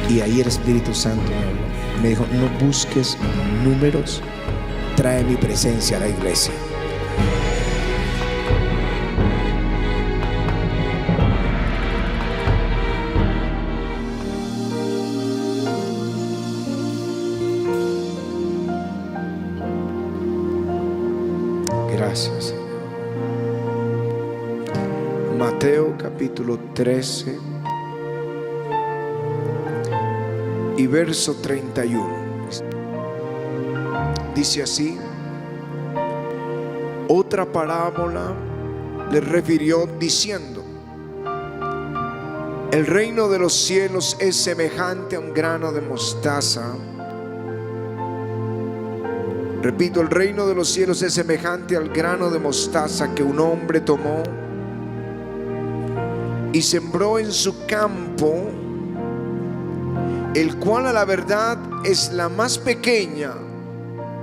Y ahí el Espíritu Santo me habló. Me dijo: no busques números, trae mi presencia a la iglesia. Gracias, Señor. Mateo capítulo 13 y verso 31. Dice así: otra parábola le refirió diciendo: el reino de los cielos es semejante a un grano de mostaza. Repito, el reino de los cielos es semejante al grano de mostaza que un hombre tomó y sembró en su campo, el cual a la verdad es la más pequeña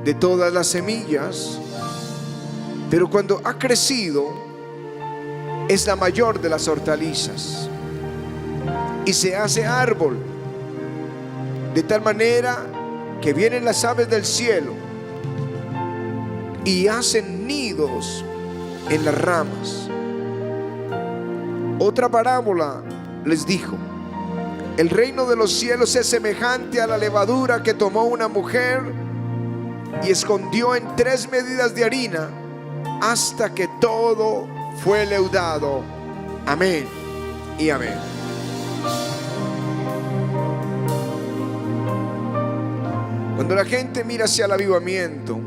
de todas las semillas, pero cuando ha crecido es la mayor de las hortalizas y se hace árbol, de tal manera que vienen las aves del cielo y hacen nidos en las ramas. Otra parábola les dijo: el reino de los cielos es semejante a la levadura que tomó una mujer y escondió en 3 medidas de harina hasta que todo fue leudado. Amén y amén. Cuando la gente mira hacia el avivamiento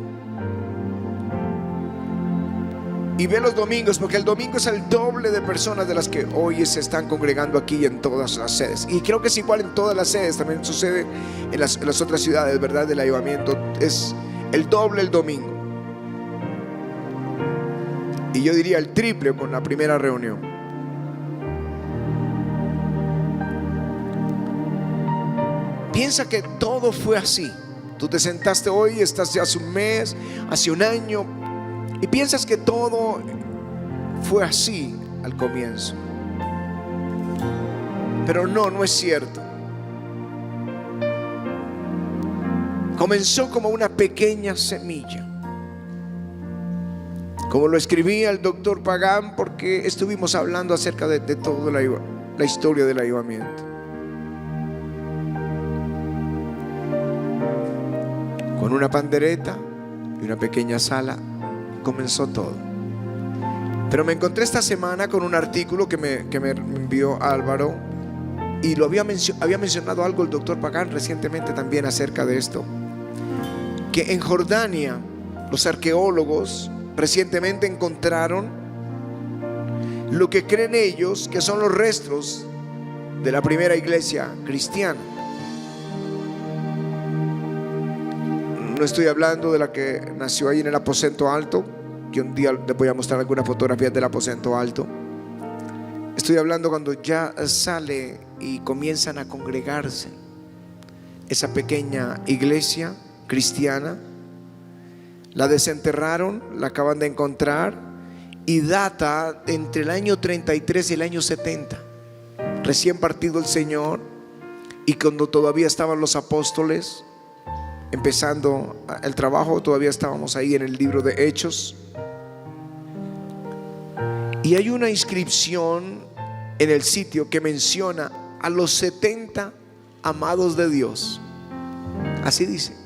y ve los domingos, porque el domingo es el doble de personas de las que hoy se están congregando aquí en todas las sedes, y creo que es igual en todas las sedes, también sucede en las otras ciudades, ¿verdad? Del avivamiento es el doble el domingo, y yo diría el triple con la primera reunión. Piensa que todo fue así. Tú te sentaste hoy, estás hace un mes, hace un año, y piensas que todo fue así al comienzo. Pero no es cierto. Comenzó como una pequeña semilla, como lo escribía el doctor Pagán, porque estuvimos hablando acerca de toda la historia del avivamiento. Con una pandereta y una pequeña sala comenzó todo. Pero me encontré esta semana con un artículo que me envió Álvaro, y lo había mencionado algo el doctor Pagán recientemente también acerca de esto, que en Jordania los arqueólogos recientemente encontraron lo que creen ellos que son los restos de la primera iglesia cristiana. No estoy hablando de la que nació ahí en el aposento alto, que un día les voy a mostrar algunas fotografías del aposento alto. Estoy hablando cuando ya sale y comienzan a congregarse esa pequeña iglesia cristiana. La desenterraron, la acaban de encontrar, y data entre el año 33 y el año 70, recién partido el Señor, y cuando todavía estaban los apóstoles empezando el trabajo. Todavía estábamos ahí en el libro de Hechos, y hay una inscripción en el sitio que menciona a los 70 amados de Dios. Así dice.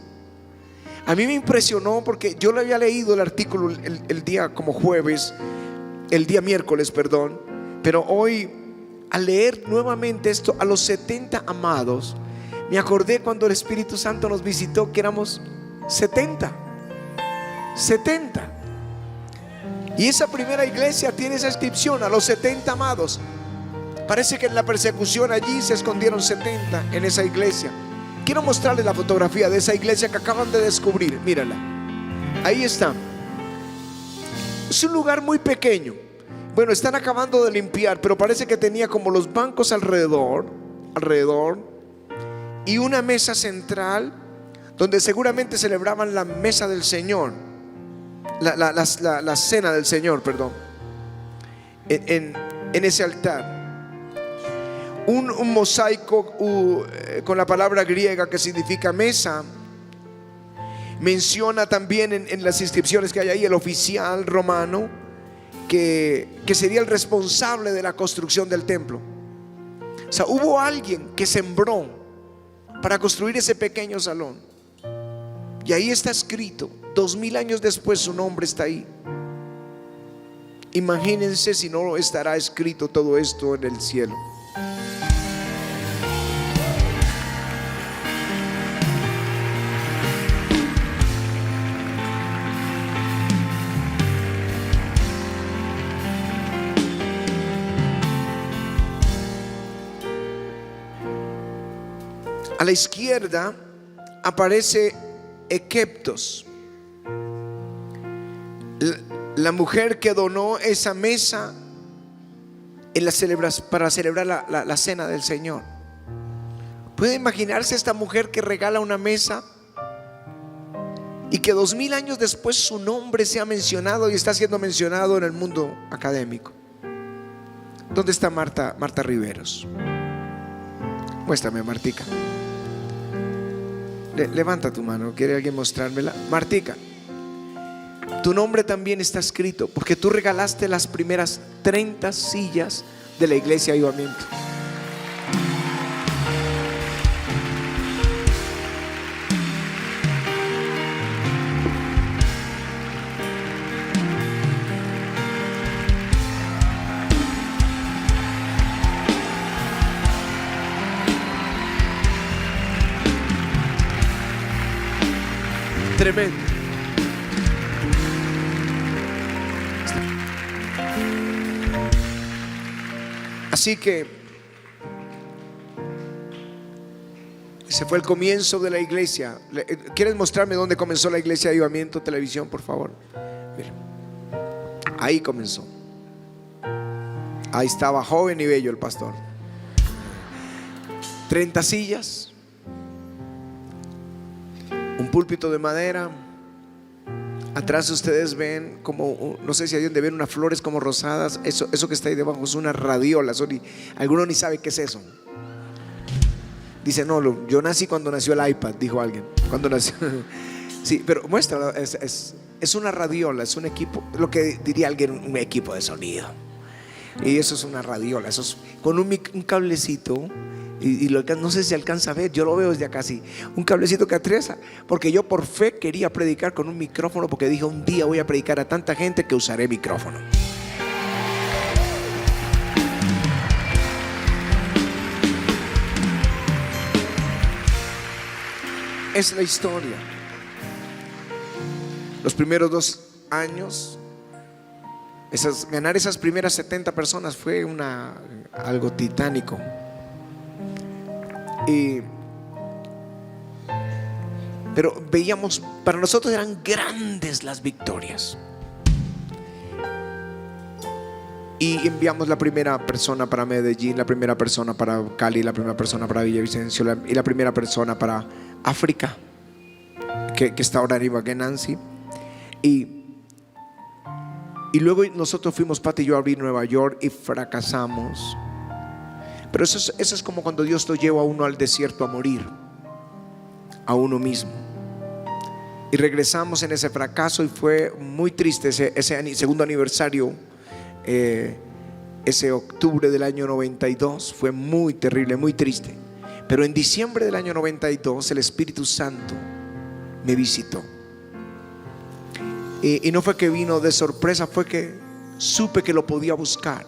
A mí me impresionó porque yo le había leído el artículo el día como jueves, el día miércoles, perdón, pero hoy al leer nuevamente esto, a los 70 amados, me acordé cuando el Espíritu Santo nos visitó, que éramos 70. Y esa primera iglesia tiene esa inscripción: a los 70 amados. Parece que en la persecución allí se escondieron 70 en esa iglesia. Quiero mostrarles la fotografía de esa iglesia que acaban de descubrir. Mírala, ahí está. Es un lugar muy pequeño. Bueno, están acabando de limpiar, pero parece que tenía como los bancos alrededor, y una mesa central donde seguramente celebraban la mesa del Señor, la cena del Señor, perdón, en ese altar. un mosaico con la palabra griega que significa mesa. Menciona también en las inscripciones que hay ahí el oficial romano que sería el responsable de la construcción del templo. O sea, hubo alguien que sembró para construir ese pequeño salón, y ahí está escrito. 2000 años después su nombre está ahí. Imagínense si no estará escrito todo esto en el cielo. A la izquierda aparece Equeptos, la mujer que donó esa mesa para celebrar la cena del Señor. ¿Puede imaginarse esta mujer que regala una mesa y que 2000 años después su nombre sea mencionado y está siendo mencionado en el mundo académico? ¿Dónde está Marta Riveros? Muéstrame, Martica. Levanta tu mano, ¿quiere alguien mostrármela? Martica, tu nombre también está escrito porque tú regalaste las primeras 30 sillas de la iglesia Avivamiento. Tremendo. Así que ese fue el comienzo de la iglesia. ¿Quieres mostrarme dónde comenzó la iglesia de Avivamiento Televisión, por favor? Mira, ahí comenzó. Ahí estaba joven y bello el pastor. 30 sillas, un púlpito de madera. Atrás ustedes ven como, no sé si hay donde ven unas flores como rosadas. Eso que está ahí debajo es una radiola. Alguno ni sabe qué es eso. Dice, no, yo nací cuando nació el iPad, dijo alguien. Cuando nació. Sí, pero muéstralo. Es una radiola, es un equipo, lo que diría alguien, un equipo de sonido. Y eso es una radiola, eso es con un cablecito. Y no sé si alcanza a ver, yo lo veo desde acá así, un cablecito que atraviesa, porque yo por fe quería predicar con un micrófono, porque dije un día voy a predicar a tanta gente que usaré micrófono. Es la historia. Los primeros 2 años, ganar esas primeras 70 personas fue algo titánico. Pero veíamos, para nosotros eran grandes las victorias. Y enviamos la primera persona para Medellín, la primera persona para Cali, la primera persona para Villavicencio y la primera persona para África, que está ahora en Ibagué, y luego nosotros fuimos, Pati y yo, a abrir Nueva York y fracasamos. Pero eso es como cuando Dios lo lleva a uno al desierto a morir, a uno mismo. Y regresamos en ese fracaso y fue muy triste ese segundo aniversario. Ese octubre del año 92 fue muy terrible, muy triste. Pero en diciembre del año 92 el Espíritu Santo me visitó. Y no fue que vino de sorpresa, fue que supe que lo podía buscar.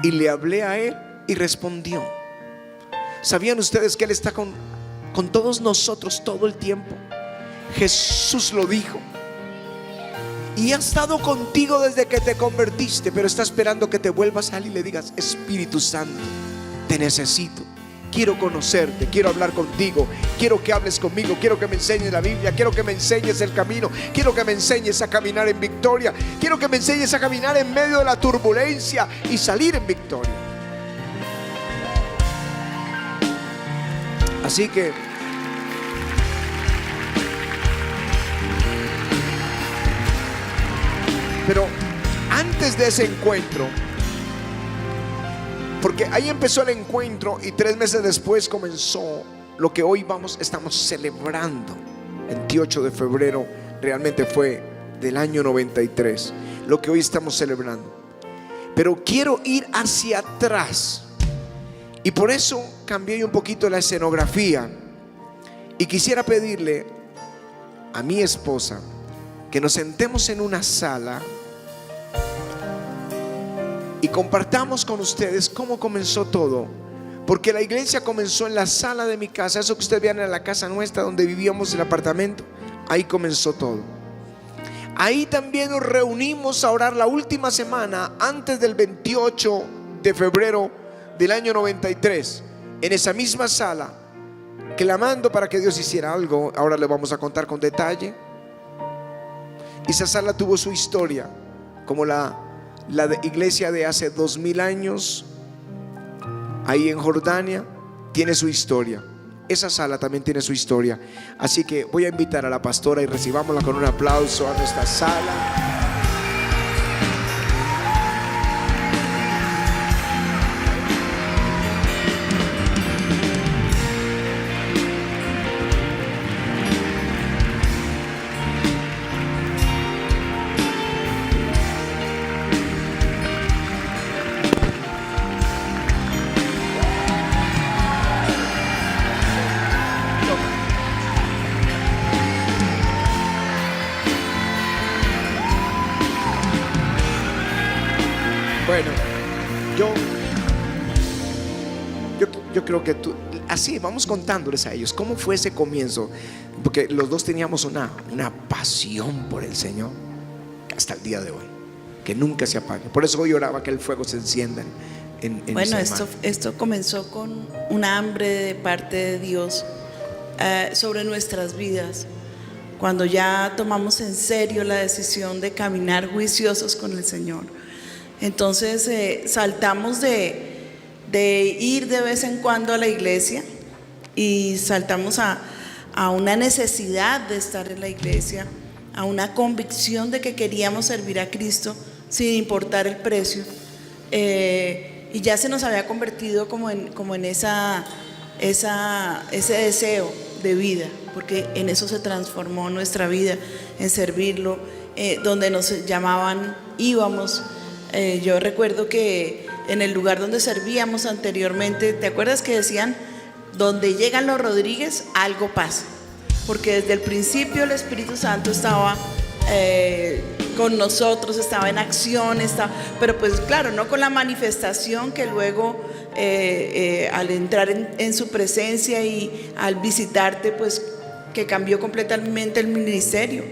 Y le hablé a él y respondió. ¿Sabían ustedes que Él está con todos nosotros todo el tiempo? Jesús lo dijo. Y ha estado contigo desde que te convertiste, pero está esperando que te vuelvas a Él y le digas: Espíritu Santo, te necesito. Quiero conocerte, quiero hablar contigo, quiero que hables conmigo, quiero que me enseñes la Biblia, quiero que me enseñes el camino, quiero que me enseñes a caminar en victoria, quiero que me enseñes a caminar en medio de la turbulencia y salir en victoria. Así que pero antes de ese encuentro Porque ahí empezó el encuentro y 3 meses después comenzó lo que hoy estamos celebrando. 28 de febrero realmente fue del año 93, lo que hoy estamos celebrando. Pero quiero ir hacia atrás y por eso cambié un poquito la escenografía y quisiera pedirle a mi esposa que nos sentemos en una sala y compartamos con ustedes cómo comenzó todo. Porque la iglesia comenzó en la sala de mi casa. Eso que ustedes vean en la casa nuestra donde vivíamos, el apartamento, ahí comenzó todo. Ahí también nos reunimos a orar la última semana antes del 28 de febrero del año 93, en esa misma sala, clamando para que Dios hiciera algo. Ahora le vamos a contar con detalle. Esa sala tuvo su historia, como la iglesia de hace 2000 años ahí en Jordania tiene su historia. Esa sala también tiene su historia. Así que voy a invitar a la pastora y recibámosla con un aplauso a nuestra sala. Bueno, yo creo que así vamos contándoles a ellos cómo fue ese comienzo, porque los dos teníamos una pasión por el Señor hasta el día de hoy, que nunca se apague. Por eso hoy oraba que el fuego se encienda en bueno, esto comenzó con un hambre de parte de Dios sobre nuestras vidas, cuando ya tomamos en serio la decisión de caminar juiciosos con el Señor. Entonces saltamos de ir de vez en cuando a la iglesia y saltamos a una necesidad de estar en la iglesia, a una convicción de que queríamos servir a Cristo sin importar el precio, y ya se nos había convertido como en ese deseo de vida, porque en eso se transformó nuestra vida, en servirlo, donde nos llamaban, íbamos. Yo recuerdo que en el lugar donde servíamos anteriormente, ¿te acuerdas que decían: donde llegan los Rodríguez, algo pasa? Porque desde el principio el Espíritu Santo estaba con nosotros, estaba en acción, pero pues claro, no con la manifestación que luego al entrar en su presencia y al visitarte, pues que cambió completamente el ministerio.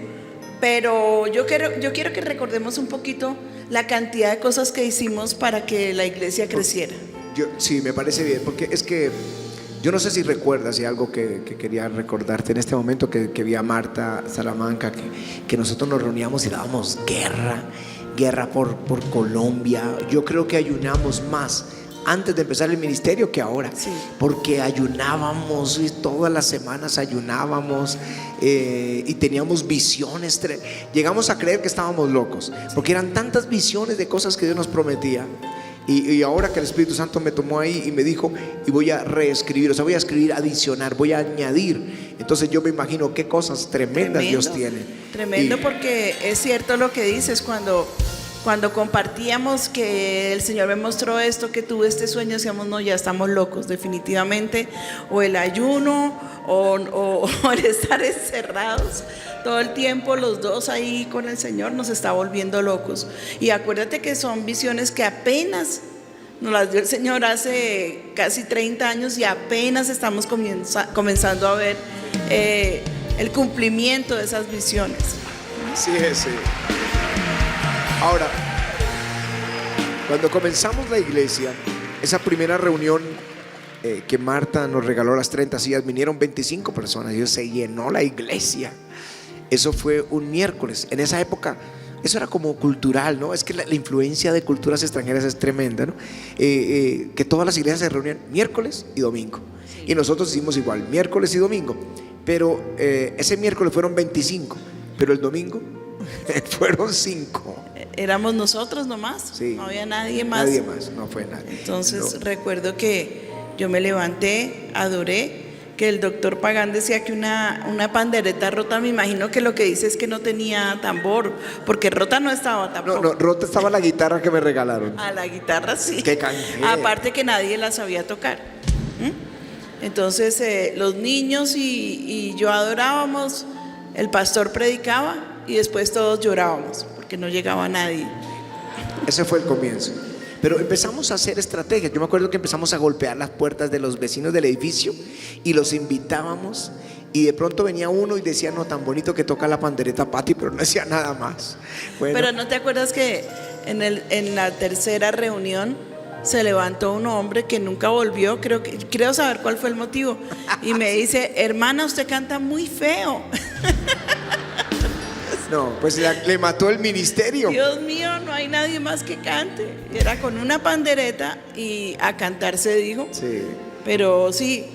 Pero yo quiero que recordemos un poquito la cantidad de cosas que hicimos para que la iglesia creciera. Sí, me parece bien, porque es que yo no sé si recuerdas, y algo que quería recordarte en este momento, que vi a Marta Salamanca, que nosotros nos reuníamos y dábamos guerra por Colombia. Yo creo que ayunamos más antes de empezar el ministerio que ahora, sí, porque ayunábamos y todas las semanas ayunábamos, y teníamos visiones. Llegamos a creer que estábamos locos, porque eran tantas visiones de cosas que Dios nos prometía. Y ahora que el Espíritu Santo me tomó ahí y me dijo: y voy a reescribir, o sea, voy a escribir, adicionar, voy a añadir. Entonces yo me imagino qué cosas tremendas Dios tiene. Tremendo, porque es cierto lo que dices. Cuando compartíamos que el Señor me mostró esto, que tuve este sueño, decíamos: no, ya estamos locos, definitivamente. O el ayuno o el estar encerrados todo el tiempo, los dos ahí con el Señor, nos está volviendo locos. Y acuérdate que son visiones que apenas nos las dio el Señor hace casi 30 años y apenas estamos comenzando a ver el cumplimiento de esas visiones. Sí. Ahora, cuando comenzamos la iglesia, esa primera reunión que Marta nos regaló, las 30 sillas, vinieron 25 personas y se llenó la iglesia. Eso fue un miércoles. En esa época eso era como cultural, ¿no? Es que la influencia de culturas extranjeras es tremenda, ¿no? Que todas las iglesias se reunían miércoles y domingo, y nosotros hicimos igual, miércoles y domingo. Pero ese miércoles fueron 25, pero el domingo fueron 5. éramos nosotros nomás, Sí. no había nadie más. Nadie más, no fue nadie. Entonces No. recuerdo que yo me levanté, adoré, que el doctor Pagán decía que una pandereta rota, me imagino que lo que dice es que no tenía tambor, porque rota no estaba tampoco. No, rota estaba la guitarra que me regalaron. A la guitarra sí. ¡Qué canje! Aparte que nadie la sabía tocar. Entonces los niños y yo adorábamos, el pastor predicaba y después todos llorábamos porque no llegaba nadie. Ese fue el comienzo. Pero empezamos a hacer estrategias. Yo me acuerdo que empezamos a golpear las puertas de los vecinos del edificio y los invitábamos. Y de pronto venía uno y decía, no, tan bonito que toca la pandereta Pati, pero no decía nada más. Bueno, Pero ¿no te acuerdas que en la tercera reunión se levantó un hombre que nunca volvió? Creo saber cuál fue el motivo. Y me dice, hermana, usted canta muy feo. no, pues le mató el ministerio. Dios mío, no hay nadie más que cante. Era con una pandereta y a cantar se dijo. Sí. Pero sí,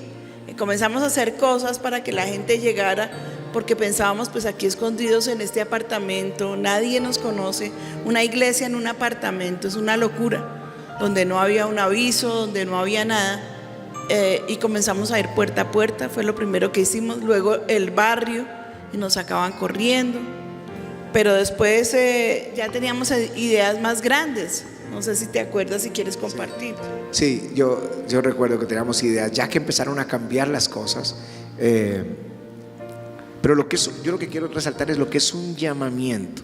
comenzamos a hacer cosas para que la gente llegara, porque pensábamos, pues aquí escondidos en este apartamento, nadie nos conoce. Una iglesia en un apartamento es una locura, donde no había un aviso, donde no había nada. Y comenzamos a ir puerta a puerta, fue lo primero que hicimos. Luego el barrio, y nos sacaban corriendo. Pero después ya teníamos ideas más grandes. No sé si te acuerdas, si quieres compartir. Sí, yo recuerdo que teníamos ideas, ya que empezaron a cambiar las cosas. Pero yo lo que quiero resaltar es lo que es un llamamiento.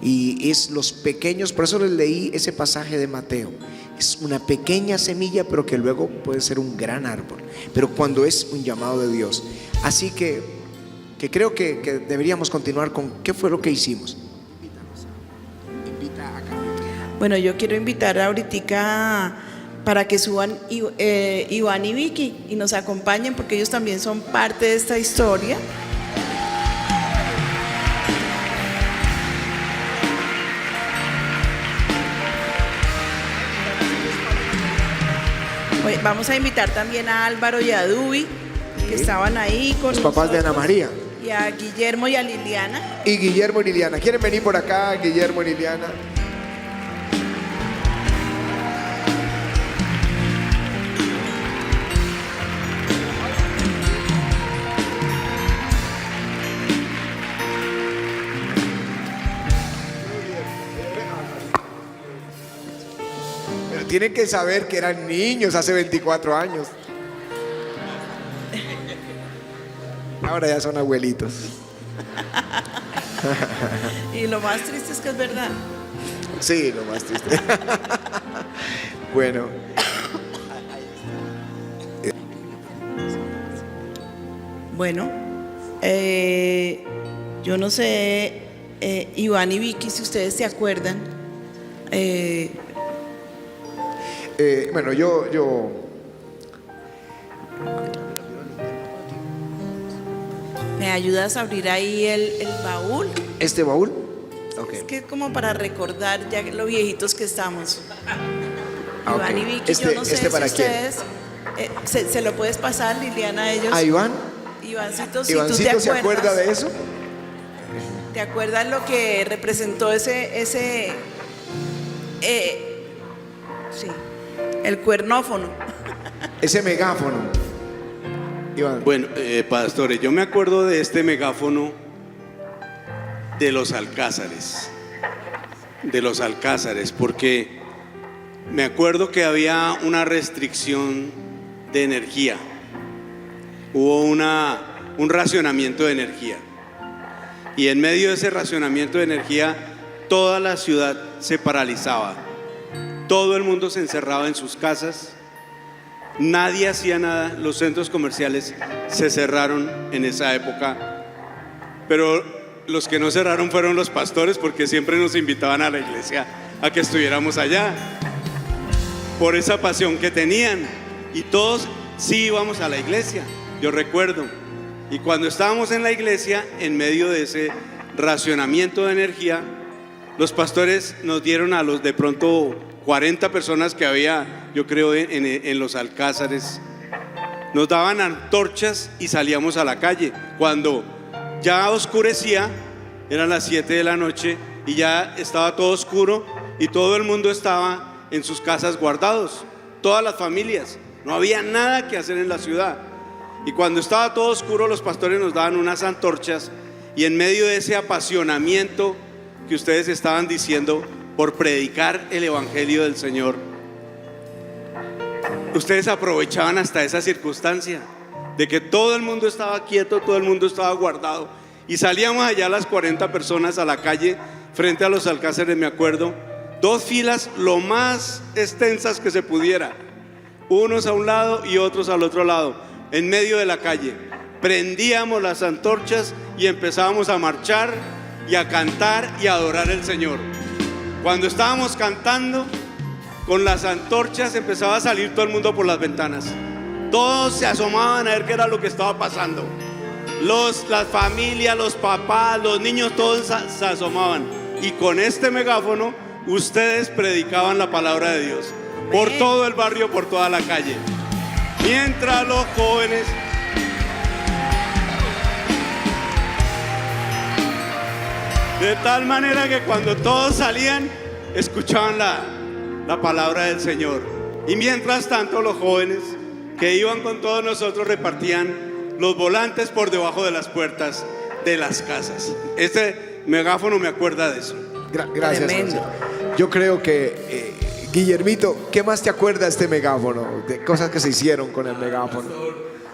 Y es los pequeños, por eso les leí ese pasaje de Mateo. Es una pequeña semilla, pero que luego puede ser un gran árbol. Pero cuando es un llamado de Dios. Así que creo que deberíamos continuar con qué fue lo que hicimos. Invita acá. Bueno, yo quiero invitar ahorita para que suban Iván y Vicky y nos acompañen, porque ellos también son parte de esta historia. Vamos a invitar también a Álvaro y a Dubi, que estaban ahí con Los papás de Ana María. Y a Guillermo y a Liliana. Y Guillermo y Liliana. ¿Quieren venir por acá, Guillermo y Liliana? Pero tienen que saber que eran niños hace 24 años. Ahora ya son abuelitos. Y lo más triste es que es verdad. Sí, lo más triste. Bueno. Bueno, yo no sé, Iván y Vicky, si ustedes se acuerdan. Bueno, yo ¿Me ayudas a abrir ahí el baúl? ¿Este baúl? Ok. Es que es como para recordar ya lo viejitos que estamos. Ah, Iván ok. y Vicky, yo no sé si ¿para quién? ustedes se lo puedes pasar, Liliana, a ellos. ¿A Iván? Ivancito, si tú te ¿Ivancito acuerdas, se acuerda de eso? ¿te acuerdas lo que representó sí, el cuernófono? Ese megáfono. Iván. Bueno, pastores, yo me acuerdo de este megáfono de los Alcázares, porque me acuerdo que había una restricción de energía, hubo un racionamiento de energía, y en medio de ese racionamiento de energía toda la ciudad se paralizaba, todo el mundo se encerraba en sus casas. Nadie hacía nada, los centros comerciales se cerraron en esa época, pero los que no cerraron fueron los pastores, porque siempre nos invitaban a la iglesia a que estuviéramos allá, por esa pasión que tenían, y todos sí íbamos a la iglesia, yo recuerdo. Y cuando estábamos en la iglesia, en medio de ese racionamiento de energía, los pastores nos dieron a los de pronto 40 personas que había, yo creo, en los Alcázares, nos daban antorchas y salíamos a la calle. Cuando ya oscurecía, eran las 7 de la noche, y ya estaba todo oscuro y todo el mundo estaba en sus casas guardados, todas las familias, no había nada que hacer en la ciudad. Y cuando estaba todo oscuro, los pastores nos daban unas antorchas, y en medio de ese apasionamiento que ustedes estaban diciendo por predicar el evangelio del Señor, ustedes aprovechaban hasta esa circunstancia de que todo el mundo estaba quieto, todo el mundo estaba guardado, y salíamos allá las 40 personas a la calle frente a los alcázares, me acuerdo, 2 filas lo más extensas que se pudiera, unos a un lado y otros al otro lado, en medio de la calle. Prendíamos las antorchas y empezábamos a marchar y a cantar y a adorar al Señor. Cuando estábamos cantando con las antorchas, empezaba a salir todo el mundo por las ventanas. Todos se asomaban a ver qué era lo que estaba pasando. Las familias, los papás, los niños, todos se asomaban. Y con este megáfono ustedes predicaban la palabra de Dios por todo el barrio, por toda la calle. Mientras los jóvenes de tal manera que cuando todos salían, escuchaban la palabra del Señor. Y mientras tanto, los jóvenes que iban con todos nosotros repartían los volantes por debajo de las puertas de las casas. Este megáfono me acuerda de eso. Gracias. Yo creo que, Guillermito, ¿qué más te acuerdas de este megáfono? De cosas que se hicieron con el megáfono.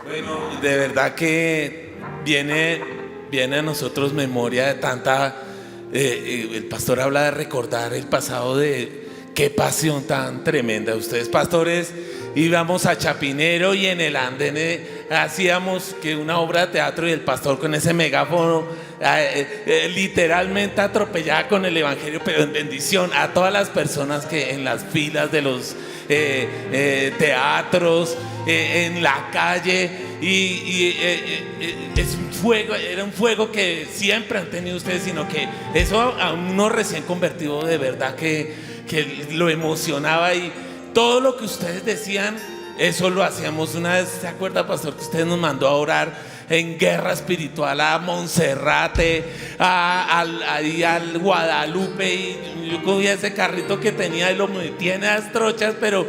Bueno, de verdad que viene a nosotros memoria de tanta... el pastor habla de recordar el pasado, de qué pasión tan tremenda. Ustedes, pastores, íbamos a Chapinero y en el andén hacíamos que una obra de teatro, y el pastor con ese megáfono literalmente atropellaba con el evangelio, pero en bendición a todas las personas que en las filas de los teatros, en la calle, es un fuego, era un fuego que siempre han tenido ustedes, sino que eso a uno recién convertido de verdad que lo emocionaba, y todo lo que ustedes decían, eso lo hacíamos. Una vez, ¿se acuerda, pastor, que usted nos mandó a orar en guerra espiritual a Monserrate, ahí al Guadalupe, y yo cogía ese carrito que tenía y lo metía en las trochas, pero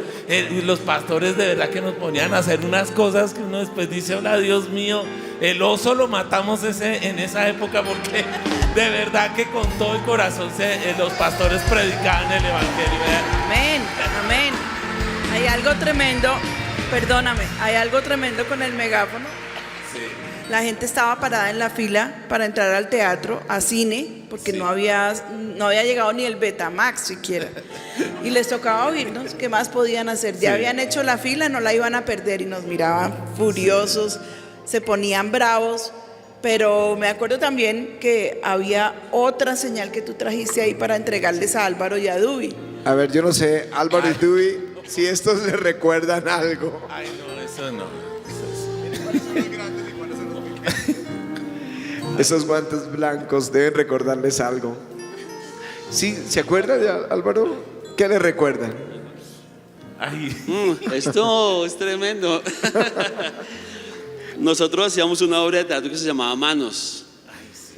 los pastores de verdad que nos ponían a hacer unas cosas que uno después dice, hola, Dios mío, el oso lo matamos en esa época, porque de verdad que con todo el corazón los pastores predicaban el evangelio. Amén, amén. Hay algo tremendo, perdóname, hay algo tremendo con el megáfono. Sí. La gente estaba parada en la fila para entrar al teatro, a cine, porque sí, no había llegado ni el Betamax siquiera. Y les tocaba oírnos, ¿qué más podían hacer? Ya habían hecho la fila, no la iban a perder, y nos miraban furiosos, se ponían bravos. Pero me acuerdo también que había otra señal que tú trajiste ahí para entregarles a Álvaro y a Dubi. A ver, yo no sé, Álvaro y Dubi, si estos les recuerdan algo. Ay, no, eso no. Esos guantes blancos deben recordarles algo. ¿Sí? ¿Se acuerdan de Álvaro? ¿Qué les recuerdan? Ay. Esto es tremendo. Nosotros hacíamos una obra de teatro que se llamaba Manos.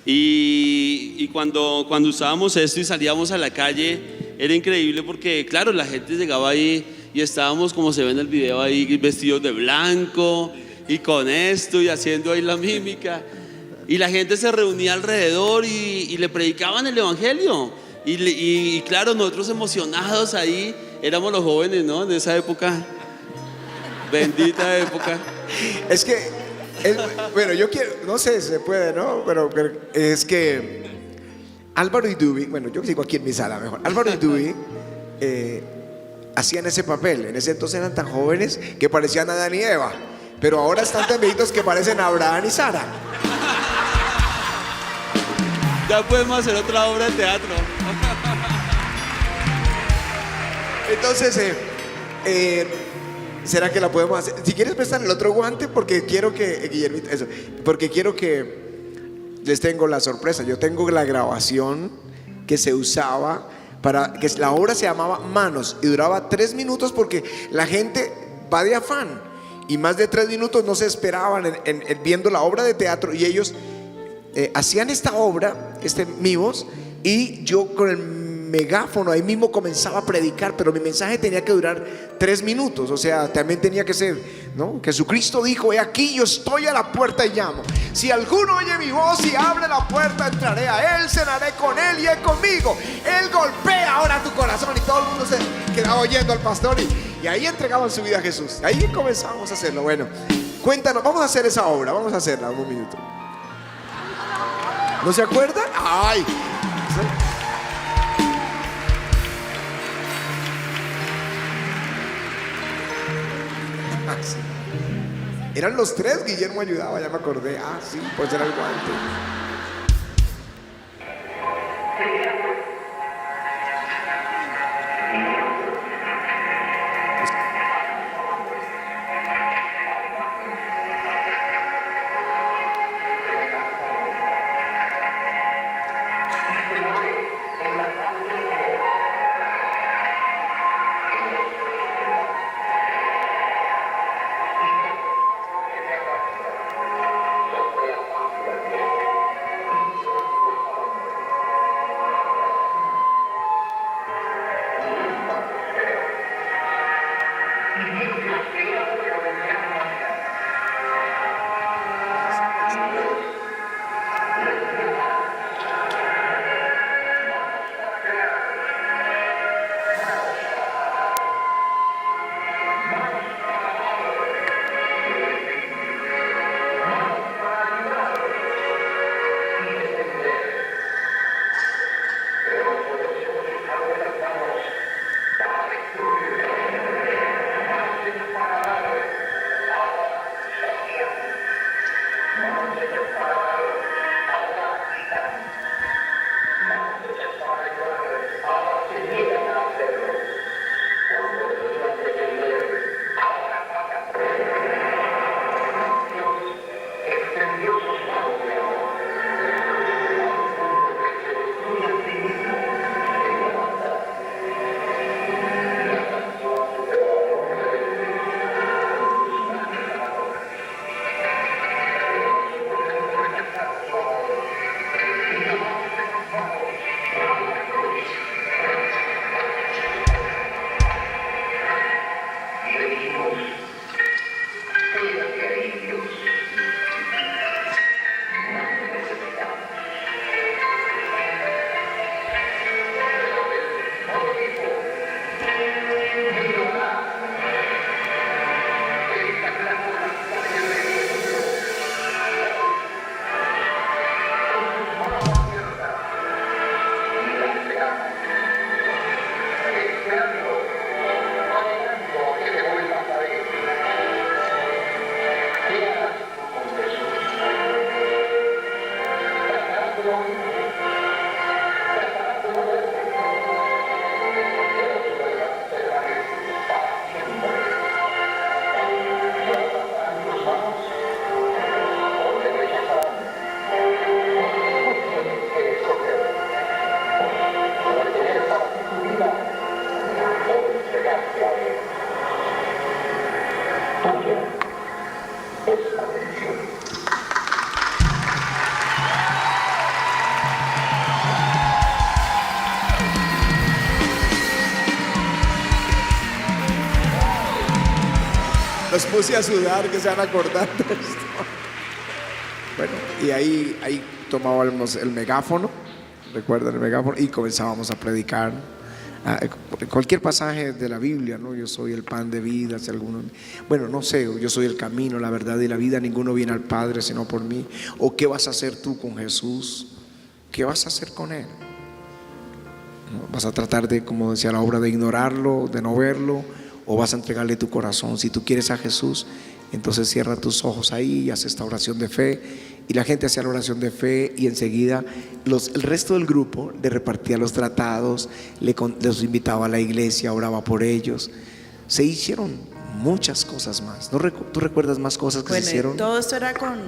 Y cuando usábamos esto y salíamos a la calle, era increíble porque, claro, la gente llegaba ahí y estábamos, como se ve en el video, ahí vestidos de blanco y con esto y haciendo ahí la mímica. Y la gente se reunía alrededor y le predicaban el evangelio. Y claro, nosotros emocionados ahí, éramos los jóvenes, ¿no? De esa época, bendita época. Es que, bueno, yo quiero, no sé si se puede, ¿no? Pero es que Álvaro y Dubi, bueno, yo sigo aquí en mi sala mejor. Álvaro y Dubi hacían ese papel. En ese entonces eran tan jóvenes que parecían Adán y Eva, pero ahora están tan viejitos que parecen Abraham y Sara. Ya podemos hacer otra obra de teatro. Entonces, ¿será que la podemos hacer? Si quieres prestar el otro guante, porque quiero que, Guillermito, eso, porque quiero que les tengo la sorpresa. Yo tengo la grabación que se usaba para que la obra se llamaba Manos y duraba 3 minutos, porque la gente va de afán y más de 3 minutos no se esperaban viendo la obra de teatro, y ellos hacían esta obra, Mivos, y yo con el megáfono ahí mismo comenzaba a predicar, pero mi mensaje tenía que durar 3 minutos, o sea, también tenía que ser, ¿no? Jesucristo dijo: he aquí, yo estoy a la puerta y llamo. Si alguno oye mi voz y abre la puerta, entraré a él, cenaré con él y él conmigo. Él golpea ahora tu corazón, y todo el mundo se quedaba oyendo al pastor, y ahí entregaban su vida a Jesús. Ahí comenzamos a hacerlo. Bueno, cuéntanos, vamos a hacer esa obra, vamos a hacerla un minuto. ¿No se acuerdan? ¡Ay! Sí. Eran los 3, Guillermo ayudaba, ya me acordé. Ah, sí, pues era el guante. Los puse a sudar, que se van acordando de esto. Bueno, y ahí tomábamos el megáfono, recuerdan el megáfono, y comenzábamos a predicar cualquier pasaje de la Biblia, ¿no? Yo soy el pan de vida, si alguno, bueno, no sé, yo soy el camino, la verdad y la vida, ninguno viene al Padre sino por mí. O ¿qué vas a hacer tú con Jesús? ¿Qué vas a hacer con Él? ¿No? ¿Vas a tratar de, como decía la obra, de ignorarlo, de no verlo? ¿O vas a entregarle tu corazón? Si tú quieres a Jesús, entonces cierra tus ojos ahí y haz esta oración de fe. Y la gente hacía la oración de fe, y enseguida el resto del grupo le repartía los tratados, los invitaba a la iglesia, oraba por ellos. Se hicieron muchas cosas más. ¿No ¿Tú recuerdas más cosas que se hicieron? Todo esto era con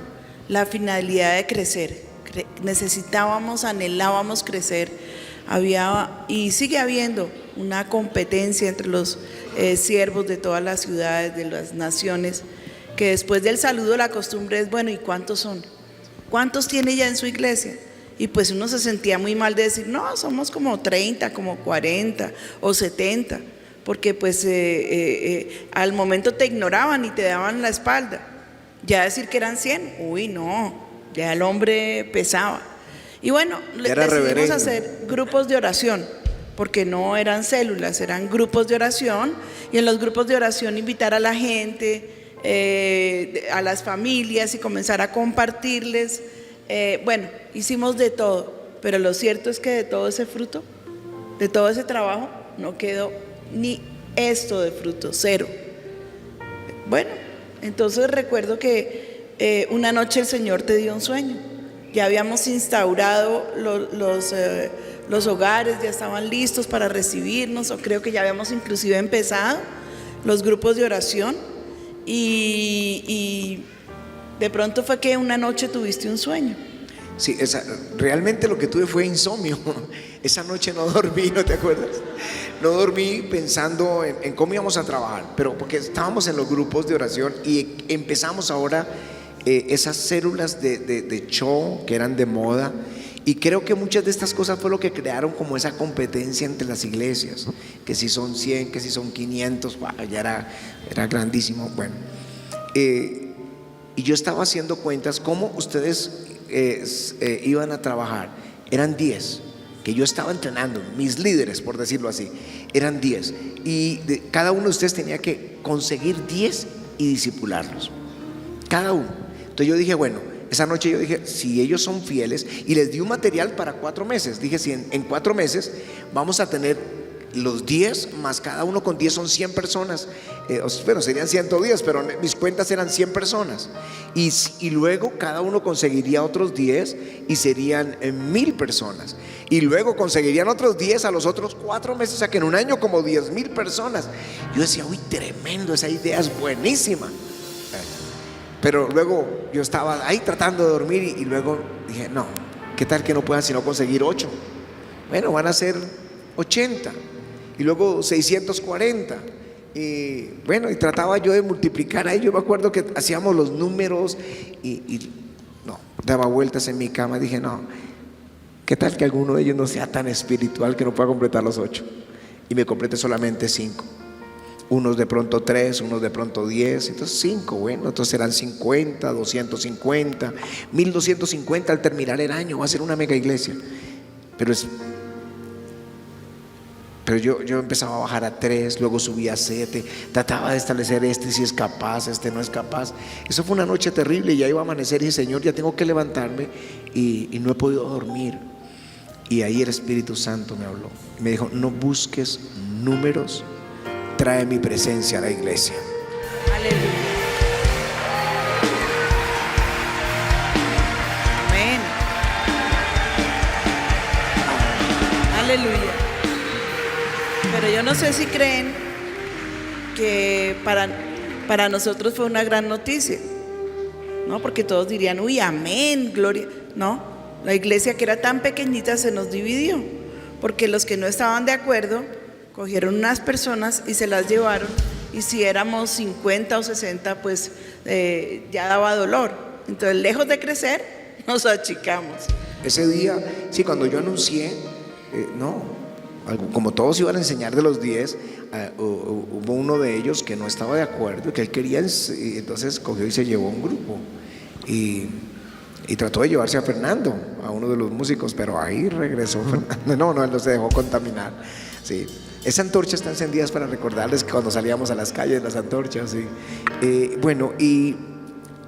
la finalidad de crecer. Necesitábamos, anhelábamos crecer. Había y sigue habiendo una competencia entre los siervos de todas las ciudades, de las naciones, que después del saludo la costumbre es: bueno, ¿y cuántos son? ¿Cuántos tiene ya en su iglesia? Y pues uno se sentía muy mal de decir, no, somos como 30, como 40 o 70, porque pues al momento te ignoraban y te daban la espalda. Ya decir que eran 100, uy, no, ya el hombre pesaba. Y bueno, decidimos reverendo. hacer grupos de oración, porque no eran células, eran grupos de oración, y en los grupos de oración invitar a la gente, a las familias, y comenzar a compartirles. Bueno, hicimos de todo, pero lo cierto es que de todo ese fruto, de todo ese trabajo, no quedó ni esto de fruto, cero. Bueno, entonces recuerdo que una noche el Señor te dio un sueño. Ya habíamos instaurado los hogares, ya estaban listos para recibirnos, o creo que ya habíamos inclusive empezado los grupos de oración, y de pronto fue que una noche tuviste un sueño. Sí, realmente lo que tuve fue insomnio. Esa noche no dormí, ¿no te acuerdas? No dormí pensando en cómo íbamos a trabajar, pero porque estábamos en los grupos de oración y empezamos ahora esas células de show que eran de moda. Y creo que muchas de estas cosas fue lo que crearon como esa competencia entre las iglesias, que si son 100, que si son 500, ya era grandísimo. Bueno, y yo estaba haciendo cuentas cómo ustedes iban a trabajar. Eran 10 que yo estaba entrenando, mis líderes, por decirlo así, eran 10, y cada uno de ustedes tenía que conseguir 10 y discipularlos, cada uno. Entonces yo dije, bueno, esa noche yo dije, si ellos son fieles, y les di un material para 4 meses. Dije, si en 4 meses vamos a tener los 10 más cada uno con 10 son 100 personas. Bueno, serían 110, pero mis cuentas eran 100 personas. Y luego cada uno conseguiría otros 10 y serían 1000 personas. Y luego conseguirían otros 10 a los otros 4 meses, o sea que en un año como 10,000 personas. Yo decía, uy, tremendo, esa idea es buenísima. Pero luego yo estaba ahí tratando de dormir y luego dije, no, ¿qué tal que no puedan sino conseguir 8? Bueno, van a ser 80 y luego 640. Y bueno, y trataba yo de multiplicar ahí. Yo me acuerdo que hacíamos los números y no, daba vueltas en mi cama. Dije, no, ¿qué tal que alguno de ellos no sea tan espiritual que no pueda completar los 8? Y me completé solamente 5. Unos de pronto 3, unos de pronto 10, entonces 5, bueno, entonces serán 50, 250, 1250 al terminar el año. Va a ser una mega iglesia. Pero yo empezaba a bajar a 3, luego subía a 7, trataba de establecer si es capaz, no es capaz. Eso fue una noche terrible, y ya iba a amanecer y dije, Señor, ya tengo que levantarme, y no he podido dormir. Y ahí el Espíritu Santo me habló, me dijo, no busques números, trae mi presencia a la iglesia. Aleluya. Amén. Aleluya. Pero yo no sé si creen que para nosotros fue una gran noticia, ¿no? Porque todos dirían, uy, amén, gloria. No, la iglesia, que era tan pequeñita, se nos dividió, porque los que no estaban de acuerdo cogieron unas personas y se las llevaron, y si éramos 50 o 60, pues ya daba dolor. Entonces, lejos de crecer, nos achicamos. Ese día, sí, cuando yo anuncié, como todos iban a enseñar de los 10, hubo uno de ellos que no estaba de acuerdo, que él quería, entonces cogió y se llevó un grupo, y trató de llevarse a Fernando, a uno de los músicos, pero ahí regresó Fernando. No, él no se dejó contaminar. Sí. Esa antorcha está encendida para recordarles que cuando salíamos a las calles, las antorchas, sí. Bueno, y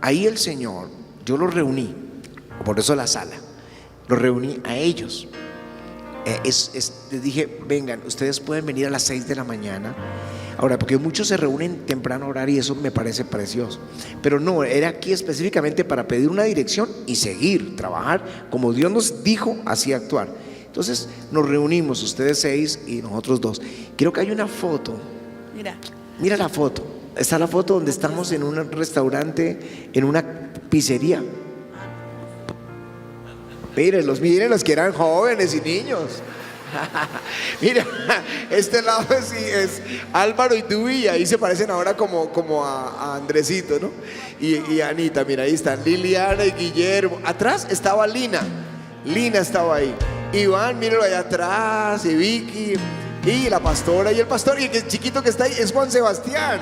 ahí el Señor, yo los reuní, por eso la sala, los reuní a ellos. Les dije, vengan, ustedes pueden venir a las 6 de la mañana. Ahora, porque muchos se reúnen temprano a orar, y eso me parece precioso, pero no, era aquí específicamente para pedir una dirección y seguir, trabajar como Dios nos dijo, así actuar. Entonces nos reunimos, ustedes 6 y nosotros 2. Quiero que haya una foto. Mira la foto. Está la foto donde estamos en un restaurante, en una pizzería. Mírenlos que eran jóvenes y niños. Mira, este lado es Álvaro y Dubi, y ahí se parecen ahora como a Andresito, ¿no? Y Anita, mira, ahí están Liliana y Guillermo. Atrás estaba Lina. Lina estaba ahí, Iván, míralo allá atrás, y Vicky, y la pastora y el pastor, y el chiquito que está ahí es Juan Sebastián.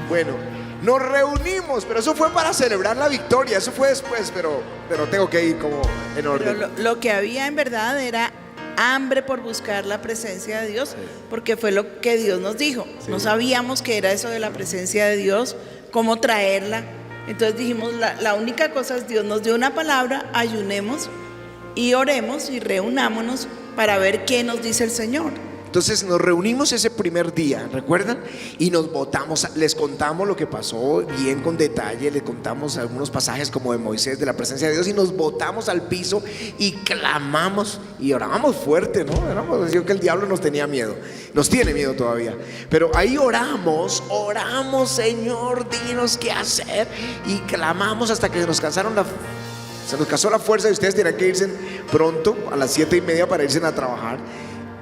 Bueno, nos reunimos, pero eso fue para celebrar la victoria, eso fue después, pero tengo que ir como en orden. Pero lo que había en verdad era hambre por buscar la presencia de Dios, porque fue lo que Dios nos dijo. No sabíamos qué era eso de la presencia de Dios, cómo traerla. Entonces dijimos, la única cosa es, Dios nos dio una palabra, ayunemos y oremos y reunámonos para ver qué nos dice el Señor. Entonces nos reunimos ese primer día, ¿recuerdan? Y nos botamos, les contamos lo que pasó bien con detalle, les contamos algunos pasajes como de Moisés, de la presencia de Dios, y nos botamos al piso y clamamos y orábamos fuerte, ¿no? Éramos, decía que el diablo nos tenía miedo, nos tiene miedo todavía, pero ahí oramos, Señor, dinos qué hacer, y clamamos hasta que se nos cansó la fuerza, y ustedes tenían que irse pronto a las 7:30 para irse a trabajar.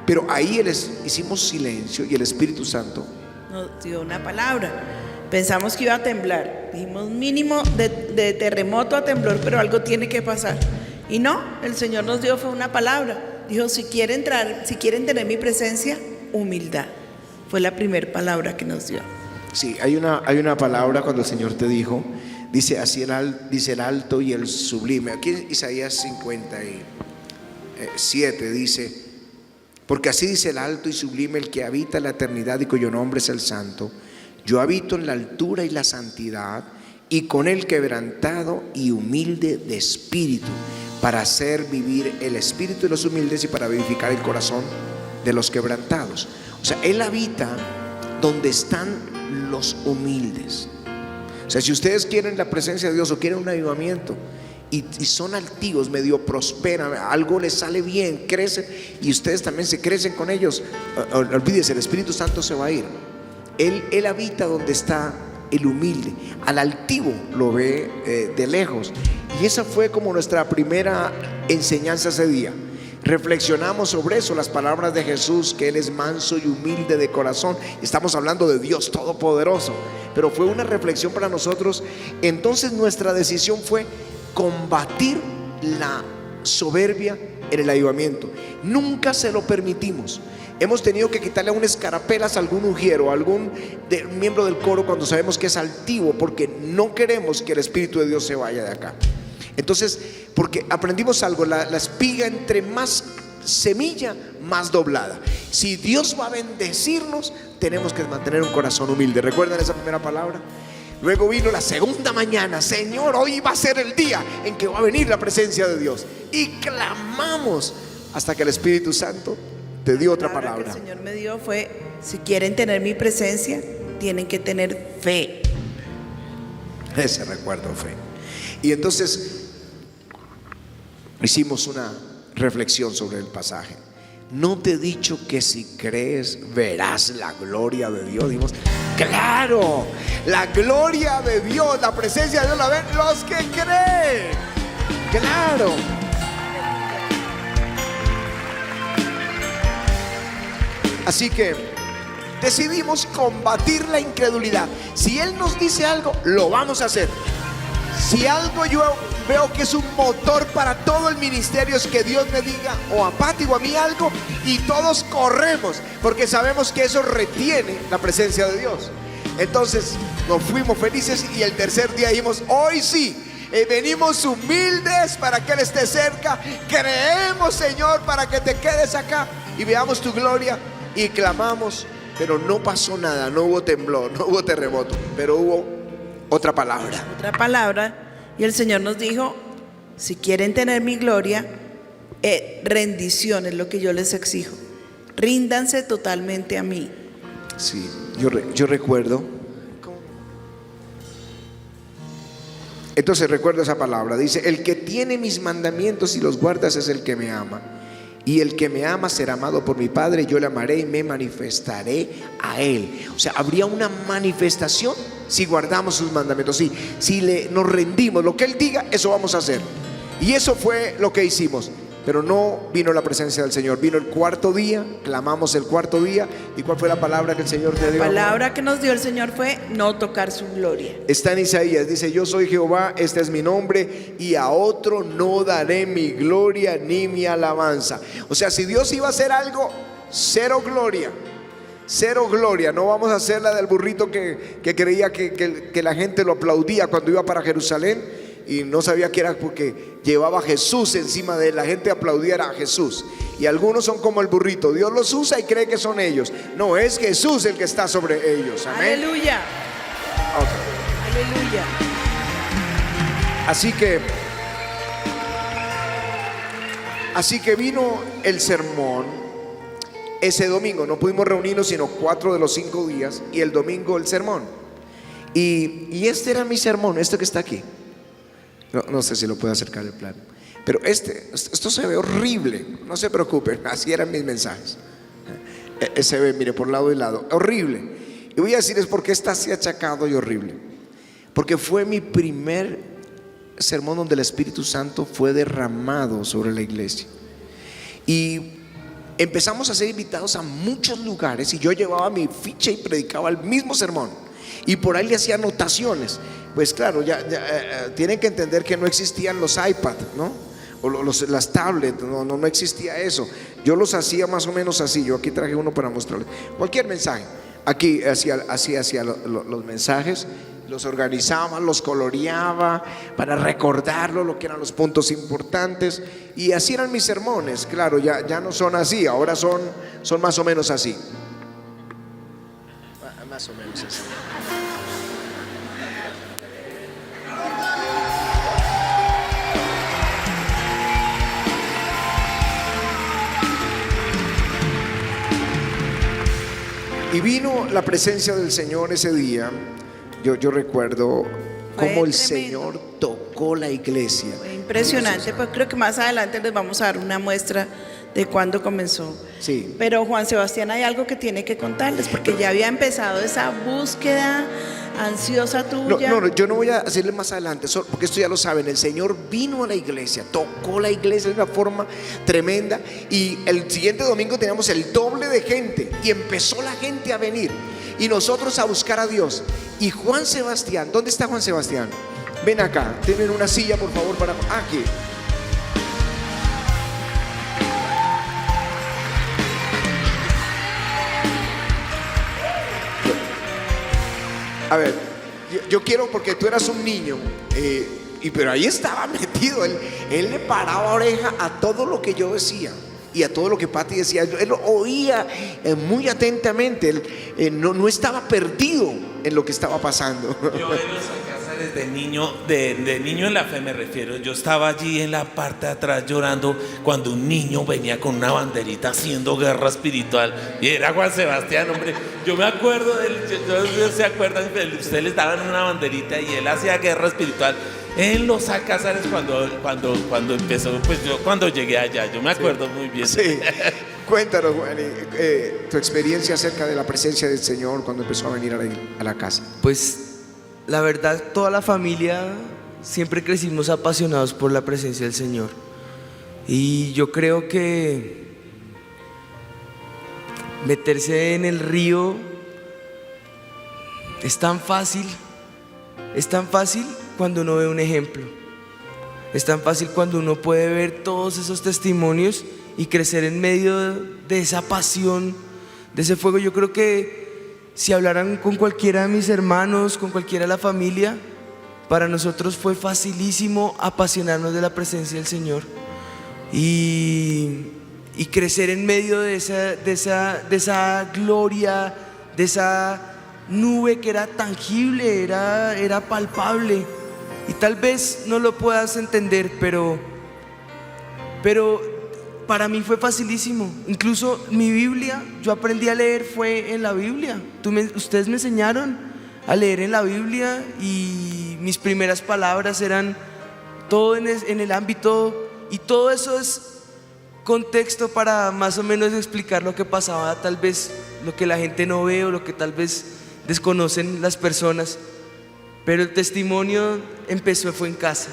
Pero ahí hicimos silencio y el Espíritu Santo nos dio una palabra. Pensamos que iba a temblar. Dijimos mínimo de terremoto a temblor, pero algo tiene que pasar. Y no, el Señor nos dio fue una palabra. Dijo, si quieren tener mi presencia, humildad. Fue la primera palabra que nos dio. Sí, hay una palabra cuando el Señor te dice, así dice el alto y el sublime. Aquí en Isaías 57 dice: porque así dice el alto y sublime, el que habita en la eternidad y cuyo nombre es el Santo. Yo habito en la altura y la santidad, y con el quebrantado y humilde de espíritu, para hacer vivir el espíritu de los humildes y para vivificar el corazón de los quebrantados. O sea, Él habita donde están los humildes. O sea, si ustedes quieren la presencia de Dios o quieren un avivamiento y son altivos, medio prosperan, algo les sale bien, crecen, y ustedes también se crecen con ellos, olvídese, el Espíritu Santo se va a ir. Él habita donde está el humilde. Al altivo lo ve de lejos. Y esa fue como nuestra primera enseñanza ese día. Reflexionamos sobre eso, las palabras de Jesús, que Él es manso y humilde de corazón. Estamos hablando de Dios Todopoderoso, pero fue una reflexión para nosotros. Entonces nuestra decisión fue combatir la soberbia en el avivamiento. Nunca se lo permitimos. Hemos tenido que quitarle un escarapelas a algún ujiero, a algún miembro del coro cuando sabemos que es altivo, porque no queremos que el Espíritu de Dios se vaya de acá. Entonces, porque aprendimos algo, la espiga entre más semilla, más doblada. Si Dios va a bendecirnos, tenemos que mantener un corazón humilde. ¿Recuerdan esa primera palabra? Luego vino la segunda mañana: Señor, hoy va a ser el día en que va a venir la presencia de Dios. Y clamamos hasta que el Espíritu Santo te dio otra palabra. Que el Señor me dio fue: si quieren tener mi presencia, tienen que tener fe. Ese recuerdo, fe. Y entonces hicimos una reflexión sobre el pasaje. ¿No te he dicho que si crees verás la gloria de Dios? Dijimos, claro, la gloria de Dios, la presencia de Dios la ven los que creen. Claro. Así que decidimos combatir la incredulidad. Si Él nos dice algo, lo vamos a hacer. Si algo yo veo que es un motor para todo el ministerio, es que Dios me diga, o a Pati o a mí algo, y todos corremos, porque sabemos que eso retiene la presencia de Dios. Entonces nos fuimos felices, y el tercer día dijimos, hoy sí, venimos humildes para que Él esté cerca. Creemos, Señor, para que te quedes acá y veamos tu gloria. Y clamamos, pero no pasó nada, no hubo temblor, no hubo terremoto, pero hubo otra palabra. Otra palabra. Y el Señor nos dijo, si quieren tener mi gloria, rendición es lo que yo les exijo. Ríndanse totalmente a mí. Sí, yo recuerdo. Entonces recuerdo esa palabra. Dice, el que tiene mis mandamientos y los guardas es el que me ama. Y el que me ama será amado por mi Padre. Yo le amaré y me manifestaré a Él. O sea, habría una manifestación si guardamos sus mandamientos. Si nos rendimos, lo que Él diga, eso vamos a hacer. Y eso fue lo que hicimos. pero no vino la presencia del Señor. Vino el cuarto día, clamamos el cuarto día. ¿Y cuál fue la palabra que el Señor te dio? La palabra que nos dio el Señor fue no tocar su gloria. Está en Isaías, dice: yo soy Jehová, este es mi nombre, y a otro no daré mi gloria ni mi alabanza. O sea, si Dios iba a hacer algo, cero gloria. Cero gloria. No vamos a hacer la del burrito que creía que la gente lo aplaudía cuando iba para Jerusalén y no sabía que era porque llevaba a Jesús encima de él. La gente aplaudía a Jesús. Y algunos son como el burrito: Dios los usa y cree que son ellos. No, es Jesús el que está sobre ellos. Amén. Aleluya. Okay. Aleluya. Así que vino el sermón. Ese domingo no pudimos reunirnos sino 4 de los 5 días, y el domingo el sermón. Y este era mi sermón, este que está aquí. No sé si lo puedo acercar el plano, pero esto se ve horrible. No se preocupen, así eran mis mensajes. Se ve, mire, por lado y lado, horrible. Y voy a decirles por qué está así achacado y horrible. Porque fue mi primer sermón donde el Espíritu Santo fue derramado sobre la iglesia. Y empezamos a ser invitados a muchos lugares, y yo llevaba mi ficha y predicaba el mismo sermón, y por ahí le hacía anotaciones. Pues claro, ya tienen que entender que no existían los iPad, ¿no? O las tablets, no existía eso. Yo los hacía más o menos así. Yo aquí traje uno para mostrarles cualquier mensaje. Aquí hacía los mensajes, los organizaba, los coloreaba para recordarlo, lo que eran los puntos importantes, y así eran mis sermones. Claro, ya no son así, ahora son más o menos así. Más o menos así. Y vino la presencia del Señor ese día. Yo recuerdo cómo el Señor tocó la iglesia. Fue impresionante, pues creo que más adelante les vamos a dar una muestra de cuándo comenzó. Sí. Pero Juan Sebastián, hay algo que tiene que contarles, porque ya había empezado esa búsqueda ansiosa tuya. No, yo no voy a decirles más adelante, porque esto ya lo saben. El Señor vino a la iglesia, tocó la iglesia de una forma tremenda, y el siguiente domingo teníamos el doble de gente, y empezó la gente a venir, y nosotros a buscar a Dios. Y Juan Sebastián, ¿dónde está Juan Sebastián? Ven acá, tienen una silla por favor para aquí. A ver, yo quiero, porque tú eras un niño, pero ahí estaba metido. Él le paraba oreja a todo lo que yo decía y a todo lo que Pati decía. Él lo oía muy atentamente. Él no estaba perdido en lo que estaba pasando. Yo en los alcázares de niño en la fe me refiero. Yo estaba allí en la parte de atrás llorando cuando un niño venía con una banderita haciendo guerra espiritual, y era Juan Sebastián, hombre. Yo me acuerdo de él. ¿No se acuerdan? Ustedes les daban una banderita y él hacía guerra espiritual en los alcázares cuando empezó. Pues yo cuando llegué allá, yo me acuerdo muy bien. Sí. Cuéntanos, Juan, tu experiencia acerca de la presencia del Señor cuando empezó a venir a la casa. Pues la verdad, toda la familia siempre crecimos apasionados por la presencia del Señor. Y yo creo que meterse en el río es tan fácil cuando uno ve un ejemplo. Es tan fácil cuando uno puede ver todos esos testimonios y crecer en medio de esa pasión, de ese fuego. Yo creo que si hablaran con cualquiera de mis hermanos, con cualquiera de la familia, para nosotros fue facilísimo apasionarnos de la presencia del Señor y crecer en medio de esa gloria, de esa nube que era tangible, era palpable. Y tal vez no lo puedas entender, pero para mí fue facilísimo. Incluso mi Biblia, yo aprendí a leer fue en la Biblia. Ustedes me enseñaron a leer en la Biblia, y mis primeras palabras eran todo en el ámbito, y todo eso es contexto para más o menos explicar lo que pasaba, tal vez lo que la gente no ve o lo que tal vez desconocen las personas. Pero el testimonio fue en casa.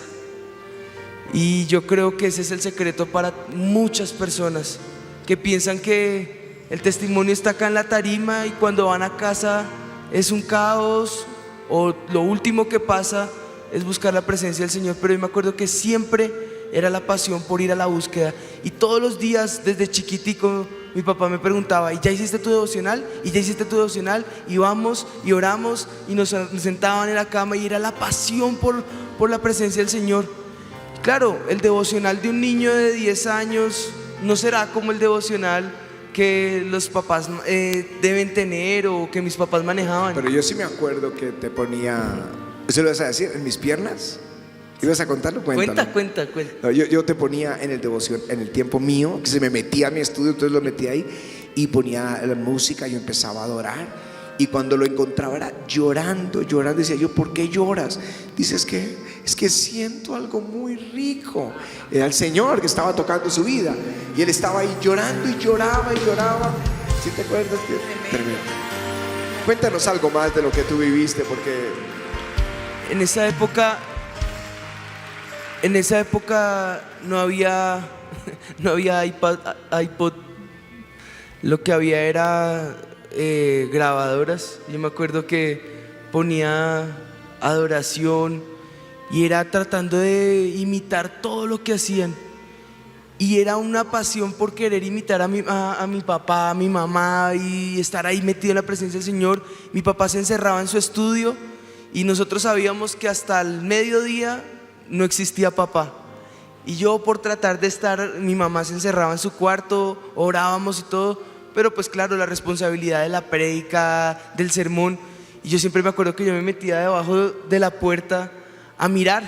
Y yo creo que ese es el secreto para muchas personas que piensan que el testimonio está acá en la tarima y cuando van a casa es un caos o lo último que pasa es buscar la presencia del Señor. Pero yo me acuerdo que siempre era la pasión por ir a la búsqueda, y todos los días desde chiquitico mi papá me preguntaba: ¿y ya hiciste tu devocional? ¿Y ya hiciste tu devocional? Y vamos y oramos y nos sentaban en la cama, y era la pasión por la presencia del Señor. Claro, el devocional de un niño de 10 años no será como el devocional que los papás deben tener o que mis papás manejaban. Pero yo sí me acuerdo que te ponía, ¿eso lo vas a decir? ¿En mis piernas? ¿Ibas a contarlo? Cuéntalo. Cuenta. No, yo te ponía en el devoción, en el tiempo mío, que se me metía a mi estudio, entonces lo metía ahí y ponía la música, yo empezaba a adorar, y cuando lo encontraba era llorando, decía yo: ¿por qué lloras? Dice: es que siento algo muy rico. Era el Señor que estaba tocando su vida, y él estaba ahí llorando y lloraba. ¿Sí te acuerdas? Tremendo. Cuéntanos algo más de lo que tú viviste, porque En esa época no había iPod, lo que había era grabadoras. Yo me acuerdo que ponía adoración y era tratando de imitar todo lo que hacían, y era una pasión por querer imitar a mi papá, a mi mamá, y estar ahí metido en la presencia del Señor. Mi papá se encerraba en su estudio y nosotros sabíamos que hasta el mediodía no existía papá, y yo, por tratar de estar, mi mamá se encerraba en su cuarto, orábamos y todo, pero pues claro, la responsabilidad de la prédica, del sermón, y yo siempre me acuerdo que yo me metía debajo de la puerta a mirar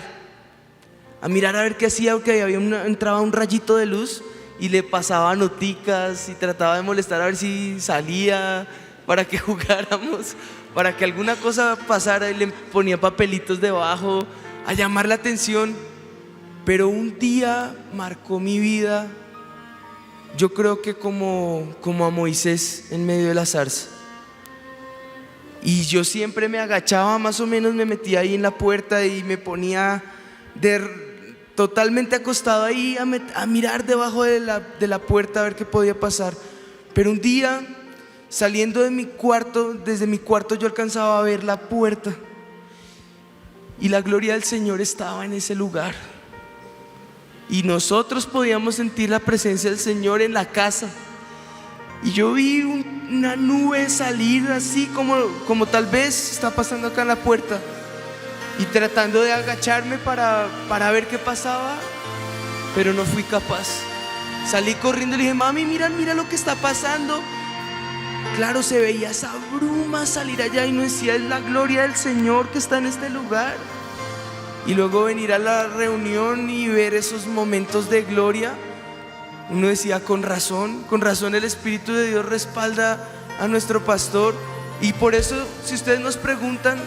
a ver qué hacía, porque entraba un rayito de luz y le pasaba noticas y trataba de molestar a ver si salía para que jugáramos, para que alguna cosa pasara, y le ponía papelitos debajo a llamar la atención. Pero un día marcó mi vida, yo creo que como a Moisés en medio de la zarza. Y yo siempre me agachaba, más o menos me metía ahí en la puerta y me ponía totalmente acostado ahí a mirar debajo de la puerta a ver qué podía pasar. Pero un día, saliendo de mi cuarto, desde mi cuarto yo alcanzaba a ver la puerta, y la gloria del Señor estaba en ese lugar, y nosotros podíamos sentir la presencia del Señor en la casa. Y yo vi una nube salir así como tal vez está pasando acá en la puerta, y tratando de agacharme para ver qué pasaba, pero no fui capaz. Salí corriendo y le dije: mami, mira lo que está pasando. Claro, se veía esa bruma salir allá y no decía: es la gloria del Señor que está en este lugar. Y luego venir a la reunión y ver esos momentos de gloria, uno decía: con razón el Espíritu de Dios respalda a nuestro pastor. Y por eso, si ustedes nos preguntan,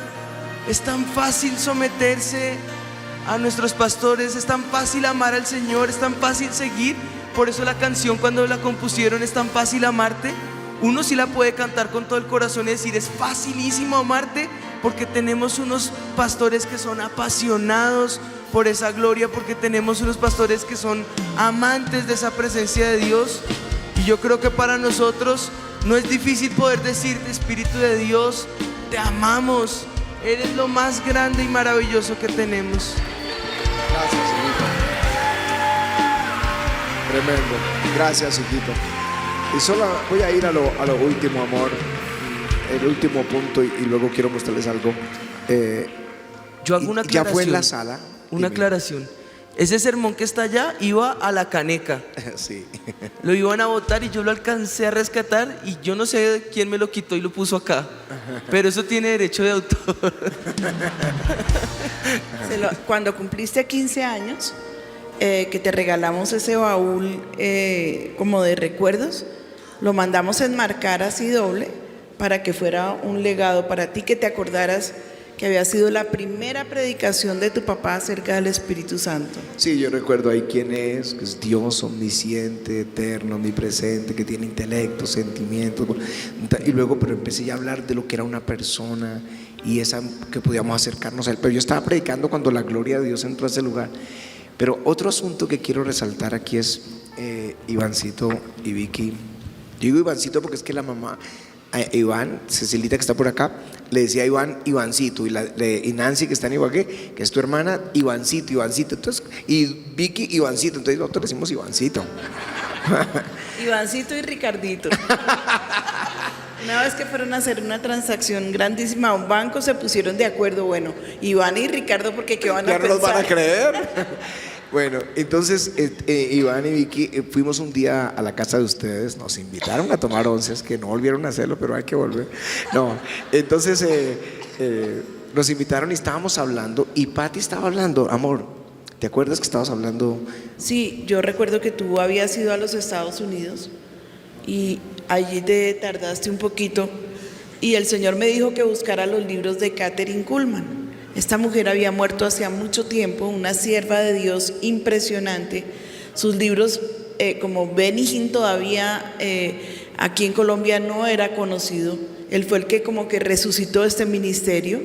es tan fácil someterse a nuestros pastores, es tan fácil amar al Señor, es tan fácil seguir. Por eso la canción, cuando la compusieron, Es tan fácil amarte, uno sí la puede cantar con todo el corazón y decir: es facilísimo amarte, porque tenemos unos pastores que son apasionados por esa gloria, porque tenemos unos pastores que son amantes de esa presencia de Dios. Y yo creo que para nosotros no es difícil poder decirte: Espíritu de Dios, te amamos, eres lo más grande y maravilloso que tenemos. gracias, hijito. Tremendo. Gracias, hijito. Y solo voy a ir a lo último, amor, el último punto, y luego quiero mostrarles algo. Yo hago una aclaración. Ya fue en la sala. Una aclaración. Ese sermón que está allá iba a la caneca. Sí. Lo iban a botar y yo lo alcancé a rescatar, y yo no sé quién me lo quitó y lo puso acá, pero eso tiene derecho de autor. Cuando cumpliste 15 años, que te regalamos ese baúl como de recuerdos, lo mandamos a enmarcar así doble, para que fuera un legado para ti, que te acordaras que había sido la primera predicación de tu papá acerca del Espíritu Santo. Sí, yo recuerdo ahí quién es, que es Dios omnisciente, eterno, omnipresente, que tiene intelecto, sentimientos. Y luego, pero empecé ya a hablar de lo que era una persona, y esa que podíamos acercarnos a él. Pero yo estaba predicando cuando la gloria de Dios entró a ese lugar. Pero otro asunto que quiero resaltar aquí es Ivancito y Vicky. Yo digo Ivancito porque es que la mamá, Iván, Cecilita que está por acá, le decía a Iván Ivancito, y Nancy que está en Ibagué, que es tu hermana, Ivancito. Entonces, y Vicky Ivancito, entonces nosotros le decimos Ivancito. Ivancito y Ricardito. Una vez que fueron a hacer una transacción grandísima a un banco, se pusieron de acuerdo, bueno, Iván y Ricardo, porque ¿qué van a Ya no pensar? nos van a creer. Bueno, entonces Iván y Vicky fuimos un día a la casa de ustedes, nos invitaron a tomar onces, que no volvieron a hacerlo, pero hay que volver. No, entonces nos invitaron y estábamos hablando, y Patti estaba hablando, amor, ¿te acuerdas que estabas hablando? Sí, yo recuerdo que tú habías ido a los Estados Unidos y allí te tardaste un poquito y el Señor me dijo que buscara los libros de Kathryn Kuhlman. Esta mujer había muerto hacía mucho tiempo, una sierva de Dios impresionante. Sus libros, como Benny Hinn todavía aquí en Colombia no era conocido. Él fue el que como que resucitó este ministerio.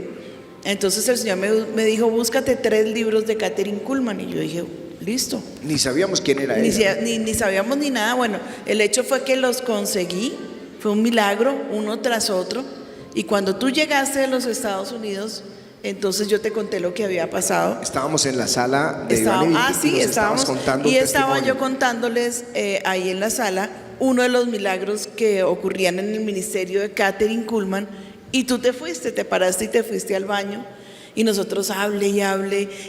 Entonces el Señor me dijo, búscate 3 libros de Kathryn Kuhlman. Y yo dije, listo. Ni sabíamos quién era ella. Ni sabíamos ni nada. Bueno, el hecho fue que los conseguí. Fue un milagro, uno tras otro. Y cuando tú llegaste de los Estados Unidos, entonces yo te conté lo que había pasado. Estábamos en la sala de Iván y Vicky, sí, y nos estábamos contando y un estaba testimonio. yo contándoles ahí en la sala uno de los milagros que ocurrían en el ministerio de Kathryn Kuhlman, y tú te fuiste, te paraste y te fuiste al baño, y nosotros hable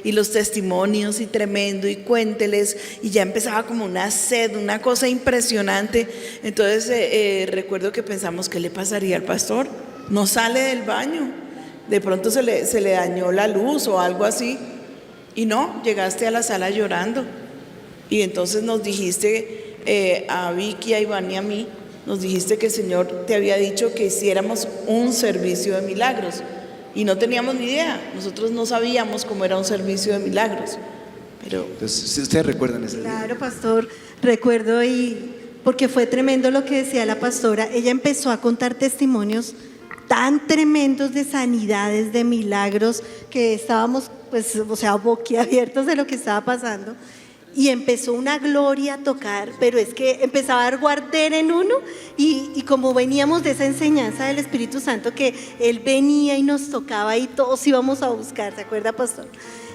y los testimonios y tremendo y cuénteles, y ya empezaba como una sed, una cosa impresionante. Entonces recuerdo que pensamos, ¿qué le pasaría al pastor? No sale del baño. De pronto se le dañó la luz o algo así. Y no, llegaste a la sala llorando. Y entonces nos dijiste a Vicky, a Iván y a mí, nos dijiste que el Señor te había dicho que hiciéramos un servicio de milagros. Y no teníamos ni idea. Nosotros no sabíamos cómo era un servicio de milagros. Pero Entonces, si ustedes recuerdan ese día. Claro, pastor, recuerdo porque fue tremendo lo que decía la pastora. Ella empezó a contar testimonios tan tremendos de sanidades, de milagros, que estábamos, pues, o sea, boquiabiertos de lo que estaba pasando. Y empezó una gloria a tocar, pero es que empezaba a guardar en uno, y como veníamos de esa enseñanza del Espíritu Santo, que Él venía y nos tocaba y todos íbamos a buscar, ¿se acuerda, pastor?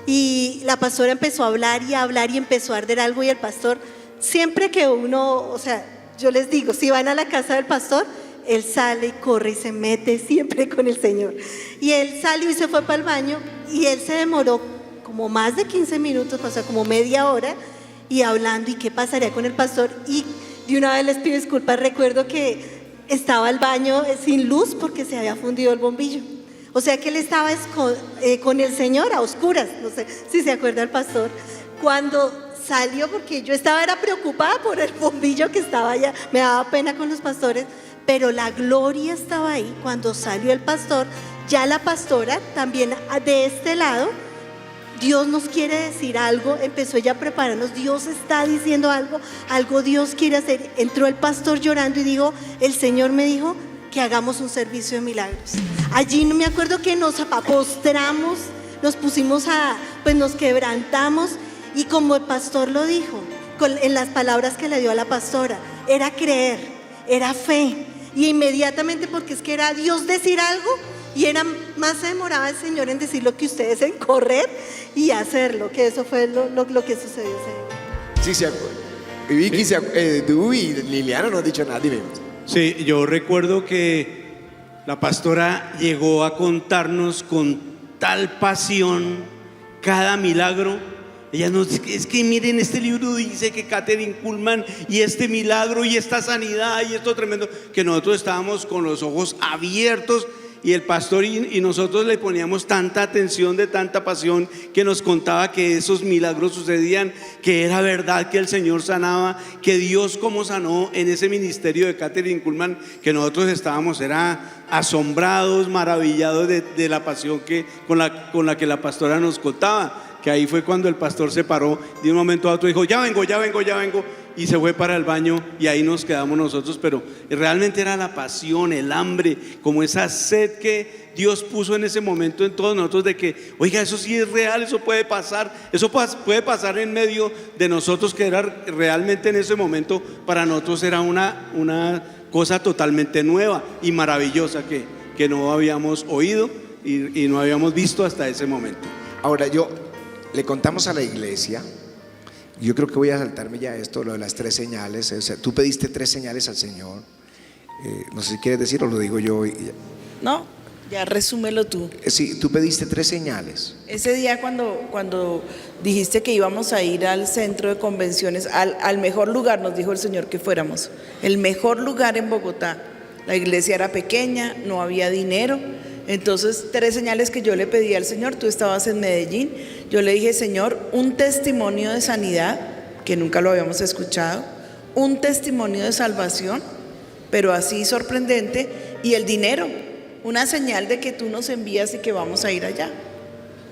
Y la pastora empezó a hablar y empezó a arder algo, y el pastor, siempre que uno, o sea, yo les digo, si van a la casa del pastor, él sale y corre y se mete siempre con el Señor. Y él salió y se fue para el baño, y él se demoró como más de 15 minutos, o sea, como media hora, y hablando, y qué pasaría con el pastor. Y de una vez les pido disculpas, recuerdo que estaba el baño sin luz porque se había fundido el bombillo. O sea que él estaba con el Señor a oscuras, no sé si se acuerda el pastor. Cuando salió, porque yo era preocupada por el bombillo que estaba allá, me daba pena con los pastores, pero la gloria estaba ahí. Cuando salió el pastor, ya la pastora también de este lado, Dios nos quiere decir algo, empezó ella a prepararnos, Dios está diciendo algo Dios quiere hacer. Entró el pastor llorando y dijo, el Señor me dijo que hagamos un servicio de milagros. Allí no me acuerdo que nos postramos, nos pusimos pues nos quebrantamos, y como el pastor lo dijo, en las palabras que le dio a la pastora, era creer, era fe. Y inmediatamente, porque es que era Dios decir algo, y más se demoraba el Señor en decir lo que ustedes, en correr y hacerlo, que eso fue lo que sucedió ese día. Sí, se acuerda. Y Vicky, tú y Liliana no han dicho nada, dime. Sí, yo recuerdo que la pastora llegó a contarnos con tal pasión cada milagro. Ella nos dice, es que miren, este libro dice que Kathryn Kuhlman, y este milagro, y esta sanidad, y esto tremendo, que nosotros estábamos con los ojos abiertos, y el pastor y nosotros le poníamos tanta atención, de tanta pasión, que nos contaba que esos milagros sucedían, que era verdad que el Señor sanaba, que Dios como sanó en ese ministerio de Kathryn Kuhlman, que nosotros estábamos asombrados, maravillados de la pasión con la que la pastora nos contaba. Que ahí fue cuando el pastor se paró de un momento a otro y dijo, ya vengo, y se fue para el baño y ahí nos quedamos nosotros, pero realmente era la pasión, el hambre, como esa sed que Dios puso en ese momento en todos nosotros de que, oiga, eso sí es real, eso puede pasar, eso puede pasar en medio de nosotros, que era realmente en ese momento para nosotros era una cosa totalmente nueva y maravillosa que no habíamos oído y no habíamos visto hasta ese momento. Ahora le contamos a la iglesia, yo creo que voy a saltarme ya esto, lo de las 3 señales. O sea, tú pediste 3 señales al Señor. No sé si quieres decir o lo digo yo. No, ya resúmelo tú. Sí, tú pediste 3 señales. Ese día cuando dijiste que íbamos a ir al centro de convenciones, al mejor lugar, nos dijo el Señor que fuéramos, el mejor lugar en Bogotá. La iglesia era pequeña, no había dinero. Entonces 3 señales que yo le pedí al Señor. Tú estabas en Medellín. Yo le dije, Señor, un testimonio de sanidad, que nunca lo habíamos escuchado, un testimonio de salvación, pero así sorprendente, y el dinero, una señal de que tú nos envías y que vamos a ir allá.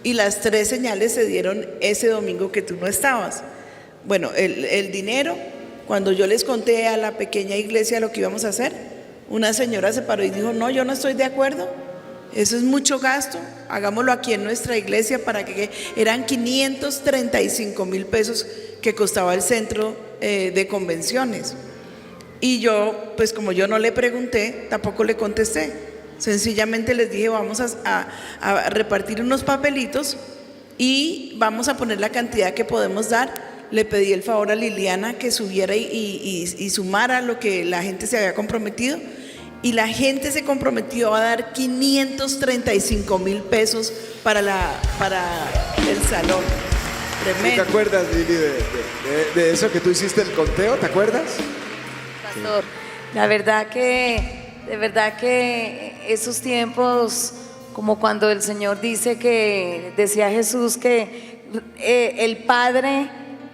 Y las 3 señales se dieron ese domingo que tú no estabas. Bueno, el dinero, cuando yo les conté a la pequeña iglesia lo que íbamos a hacer, una señora se paró y dijo, no, yo no estoy de acuerdo, eso es mucho gasto, hagámoslo aquí en nuestra iglesia. Para que eran 535,000 pesos que costaba el centro de convenciones. Y yo, pues como yo no le pregunté, tampoco le contesté. Sencillamente les dije, vamos a repartir unos papelitos y vamos a poner la cantidad que podemos dar. Le pedí el favor a Liliana que subiera y sumara lo que la gente se había comprometido. Y la gente se comprometió a dar 535,000 pesos para el salón. Tremendo. ¿Te acuerdas, Lili, de eso que tú hiciste el conteo? ¿Te acuerdas? Pastor, de verdad que esos tiempos, como cuando el Señor decía Jesús que el Padre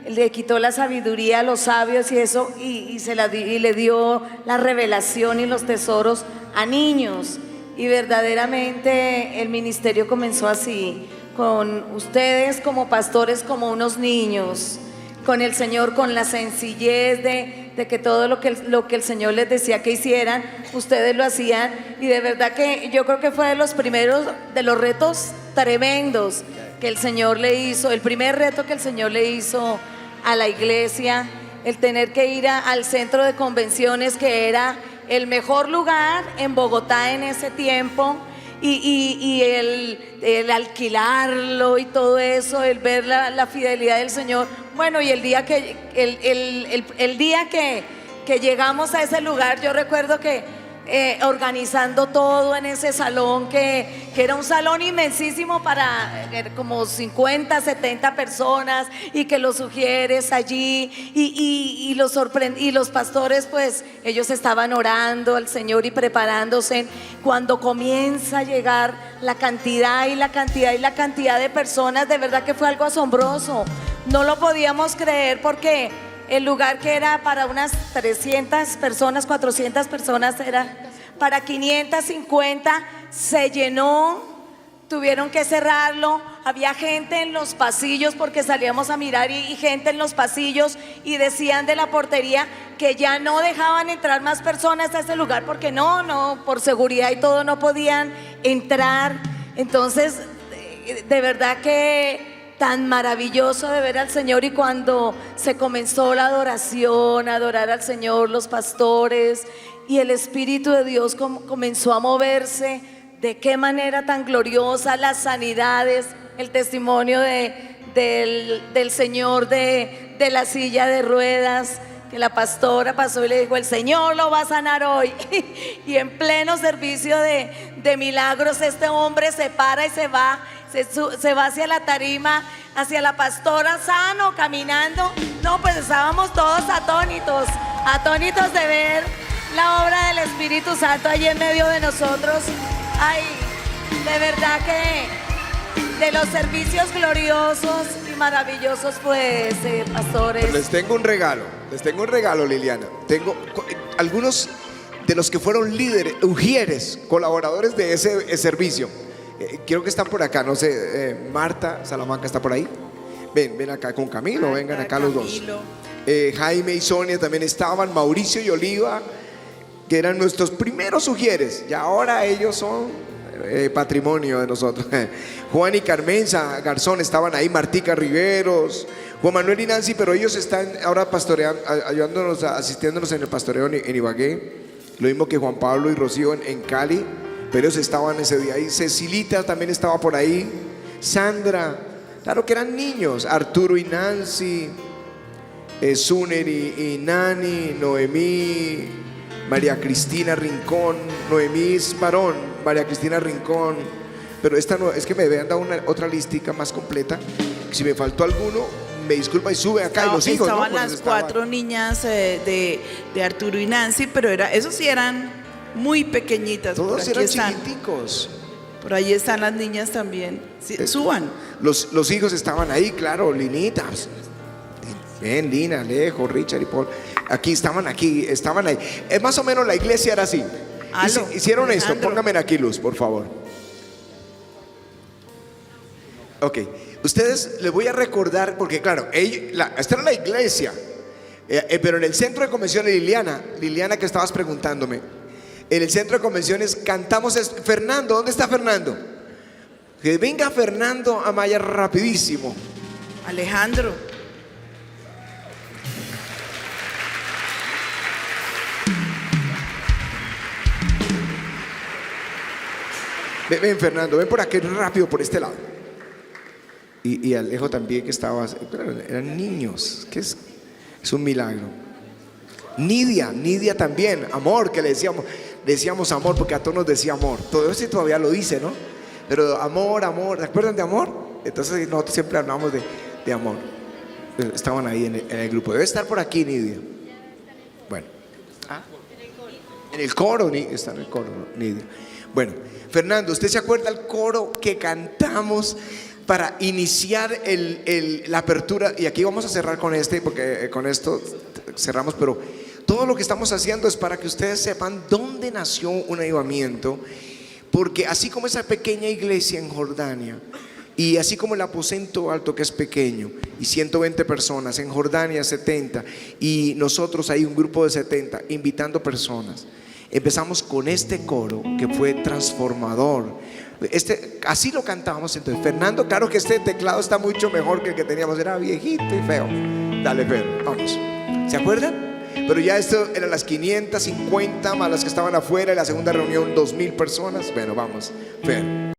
le quitó la sabiduría a los sabios y eso, y le dio la revelación y los tesoros a niños. Y verdaderamente el ministerio comenzó así, con ustedes como pastores, como unos niños, con el Señor, con la sencillez de que todo lo que el Señor les decía que hicieran, ustedes lo hacían. Y de verdad que yo creo que fue de los primeros, de los retos tremendos que el Señor le hizo, el primer reto que el Señor le hizo a la iglesia, el tener que ir al centro de convenciones, que era el mejor lugar en Bogotá en ese tiempo, y el alquilarlo y todo eso, el ver la fidelidad del Señor. Bueno, y el día que llegamos a ese lugar, yo recuerdo que organizando todo en ese salón, que era un salón inmensísimo para como 50, 70 personas, y que los sugieres allí y los pastores, pues ellos estaban orando al Señor y preparándose. Cuando comienza a llegar la cantidad de personas, de verdad que fue algo asombroso. No lo podíamos creer, porque el lugar que era para unas 300 personas, 400 personas, era para 550, se llenó, tuvieron que cerrarlo. Había gente en los pasillos, porque salíamos a mirar y gente en los pasillos, y decían de la portería que ya no dejaban entrar más personas a ese lugar, porque no, por seguridad y todo no podían entrar. Entonces, de verdad que tan maravilloso de ver al Señor. Y cuando se comenzó la adoración, a adorar al Señor, los pastores, y el Espíritu de Dios comenzó a moverse, de qué manera tan gloriosa, las sanidades, el testimonio del Señor de la silla de ruedas, que la pastora pasó y le dijo, el Señor lo va a sanar hoy. Y en pleno servicio de milagros, este hombre se para y se va hacia la tarima, hacia la pastora, sano, caminando. No, pues estábamos todos atónitos de ver la obra del Espíritu Santo allí en medio de nosotros. Ay, de verdad que de los servicios gloriosos y maravillosos, pues, pastores. Les tengo un regalo, Liliana. Tengo algunos de los que fueron líderes, ujieres, colaboradores de ese servicio. Quiero que están por acá, no sé, Marta Salamanca está por ahí. Ven acá con Camilo, vengan acá los dos. Jaime y Sonia también estaban, Mauricio y Oliva, que eran nuestros primeros sugieres, y ahora ellos son patrimonio de nosotros. Juan y Carmenza Garzón estaban ahí, Martica Riveros, Juan Manuel y Nancy, pero ellos están ahora pastoreando, ayudándonos, asistiéndonos en el pastoreo en Ibagué, lo mismo que Juan Pablo y Rocío en Cali, pero ellos estaban ese día ahí. Cecilita también estaba por ahí, Sandra, claro que eran niños, Arturo y Nancy, Zuner y Nani, Noemí, María Cristina Rincón, Noemí es varón, María Cristina Rincón, pero esta no, es que me habían dado otra listica más completa. Si me faltó alguno, me disculpa y sube acá. Y los hijos, estaban ¿no? las 4 niñas de Arturo y Nancy, pero esos sí eran muy pequeñitas. Todos eran chiquiticos. Por ahí están las niñas también. Sí, suban. Los hijos estaban ahí, claro, Linita. Bien, Lina, Alejo, Richard y Paul. Aquí estaban ahí. Es más o menos la iglesia era así. Hicieron esto, pónganme aquí luz, por favor. Ok, ustedes les voy a recordar, porque claro, esta era la iglesia, pero en el centro de convenciones, Liliana que estabas preguntándome, en el centro de convenciones cantamos Fernando, ¿dónde está Fernando? Que venga Fernando Amaya rapidísimo. Alejandro. Ven Fernando, ven por aquí rápido por este lado. Y Alejo también que estaba, eran niños, que es un milagro. Nidia también, amor, que le decíamos amor, porque a todos nos decía amor. Todo eso todavía lo dice, ¿no? Pero amor, ¿te acuerdan de amor? Entonces nosotros siempre hablamos de amor. Estaban ahí en el grupo. Debe estar por aquí Nidia. Bueno. En el coro, está en el coro, Nidia. Bueno, Fernando, ¿usted se acuerda el coro que cantamos para iniciar la apertura? Y aquí vamos a cerrar con porque con esto cerramos, pero todo lo que estamos haciendo es para que ustedes sepan dónde nació un avivamiento, porque así como esa pequeña iglesia en Jordania, y así como el aposento alto, que es pequeño, y 120 personas, en Jordania 70, y nosotros ahí un grupo de 70 invitando personas. Empezamos con este coro que fue transformador. Así lo cantábamos. Entonces, Fernando, claro que este teclado está mucho mejor que el que teníamos, era viejito y feo. Dale, Fer, vamos. ¿Se acuerdan? Pero ya esto eran las 550 más las que estaban afuera. En la segunda reunión 2000 personas. Bueno, vamos, Fer.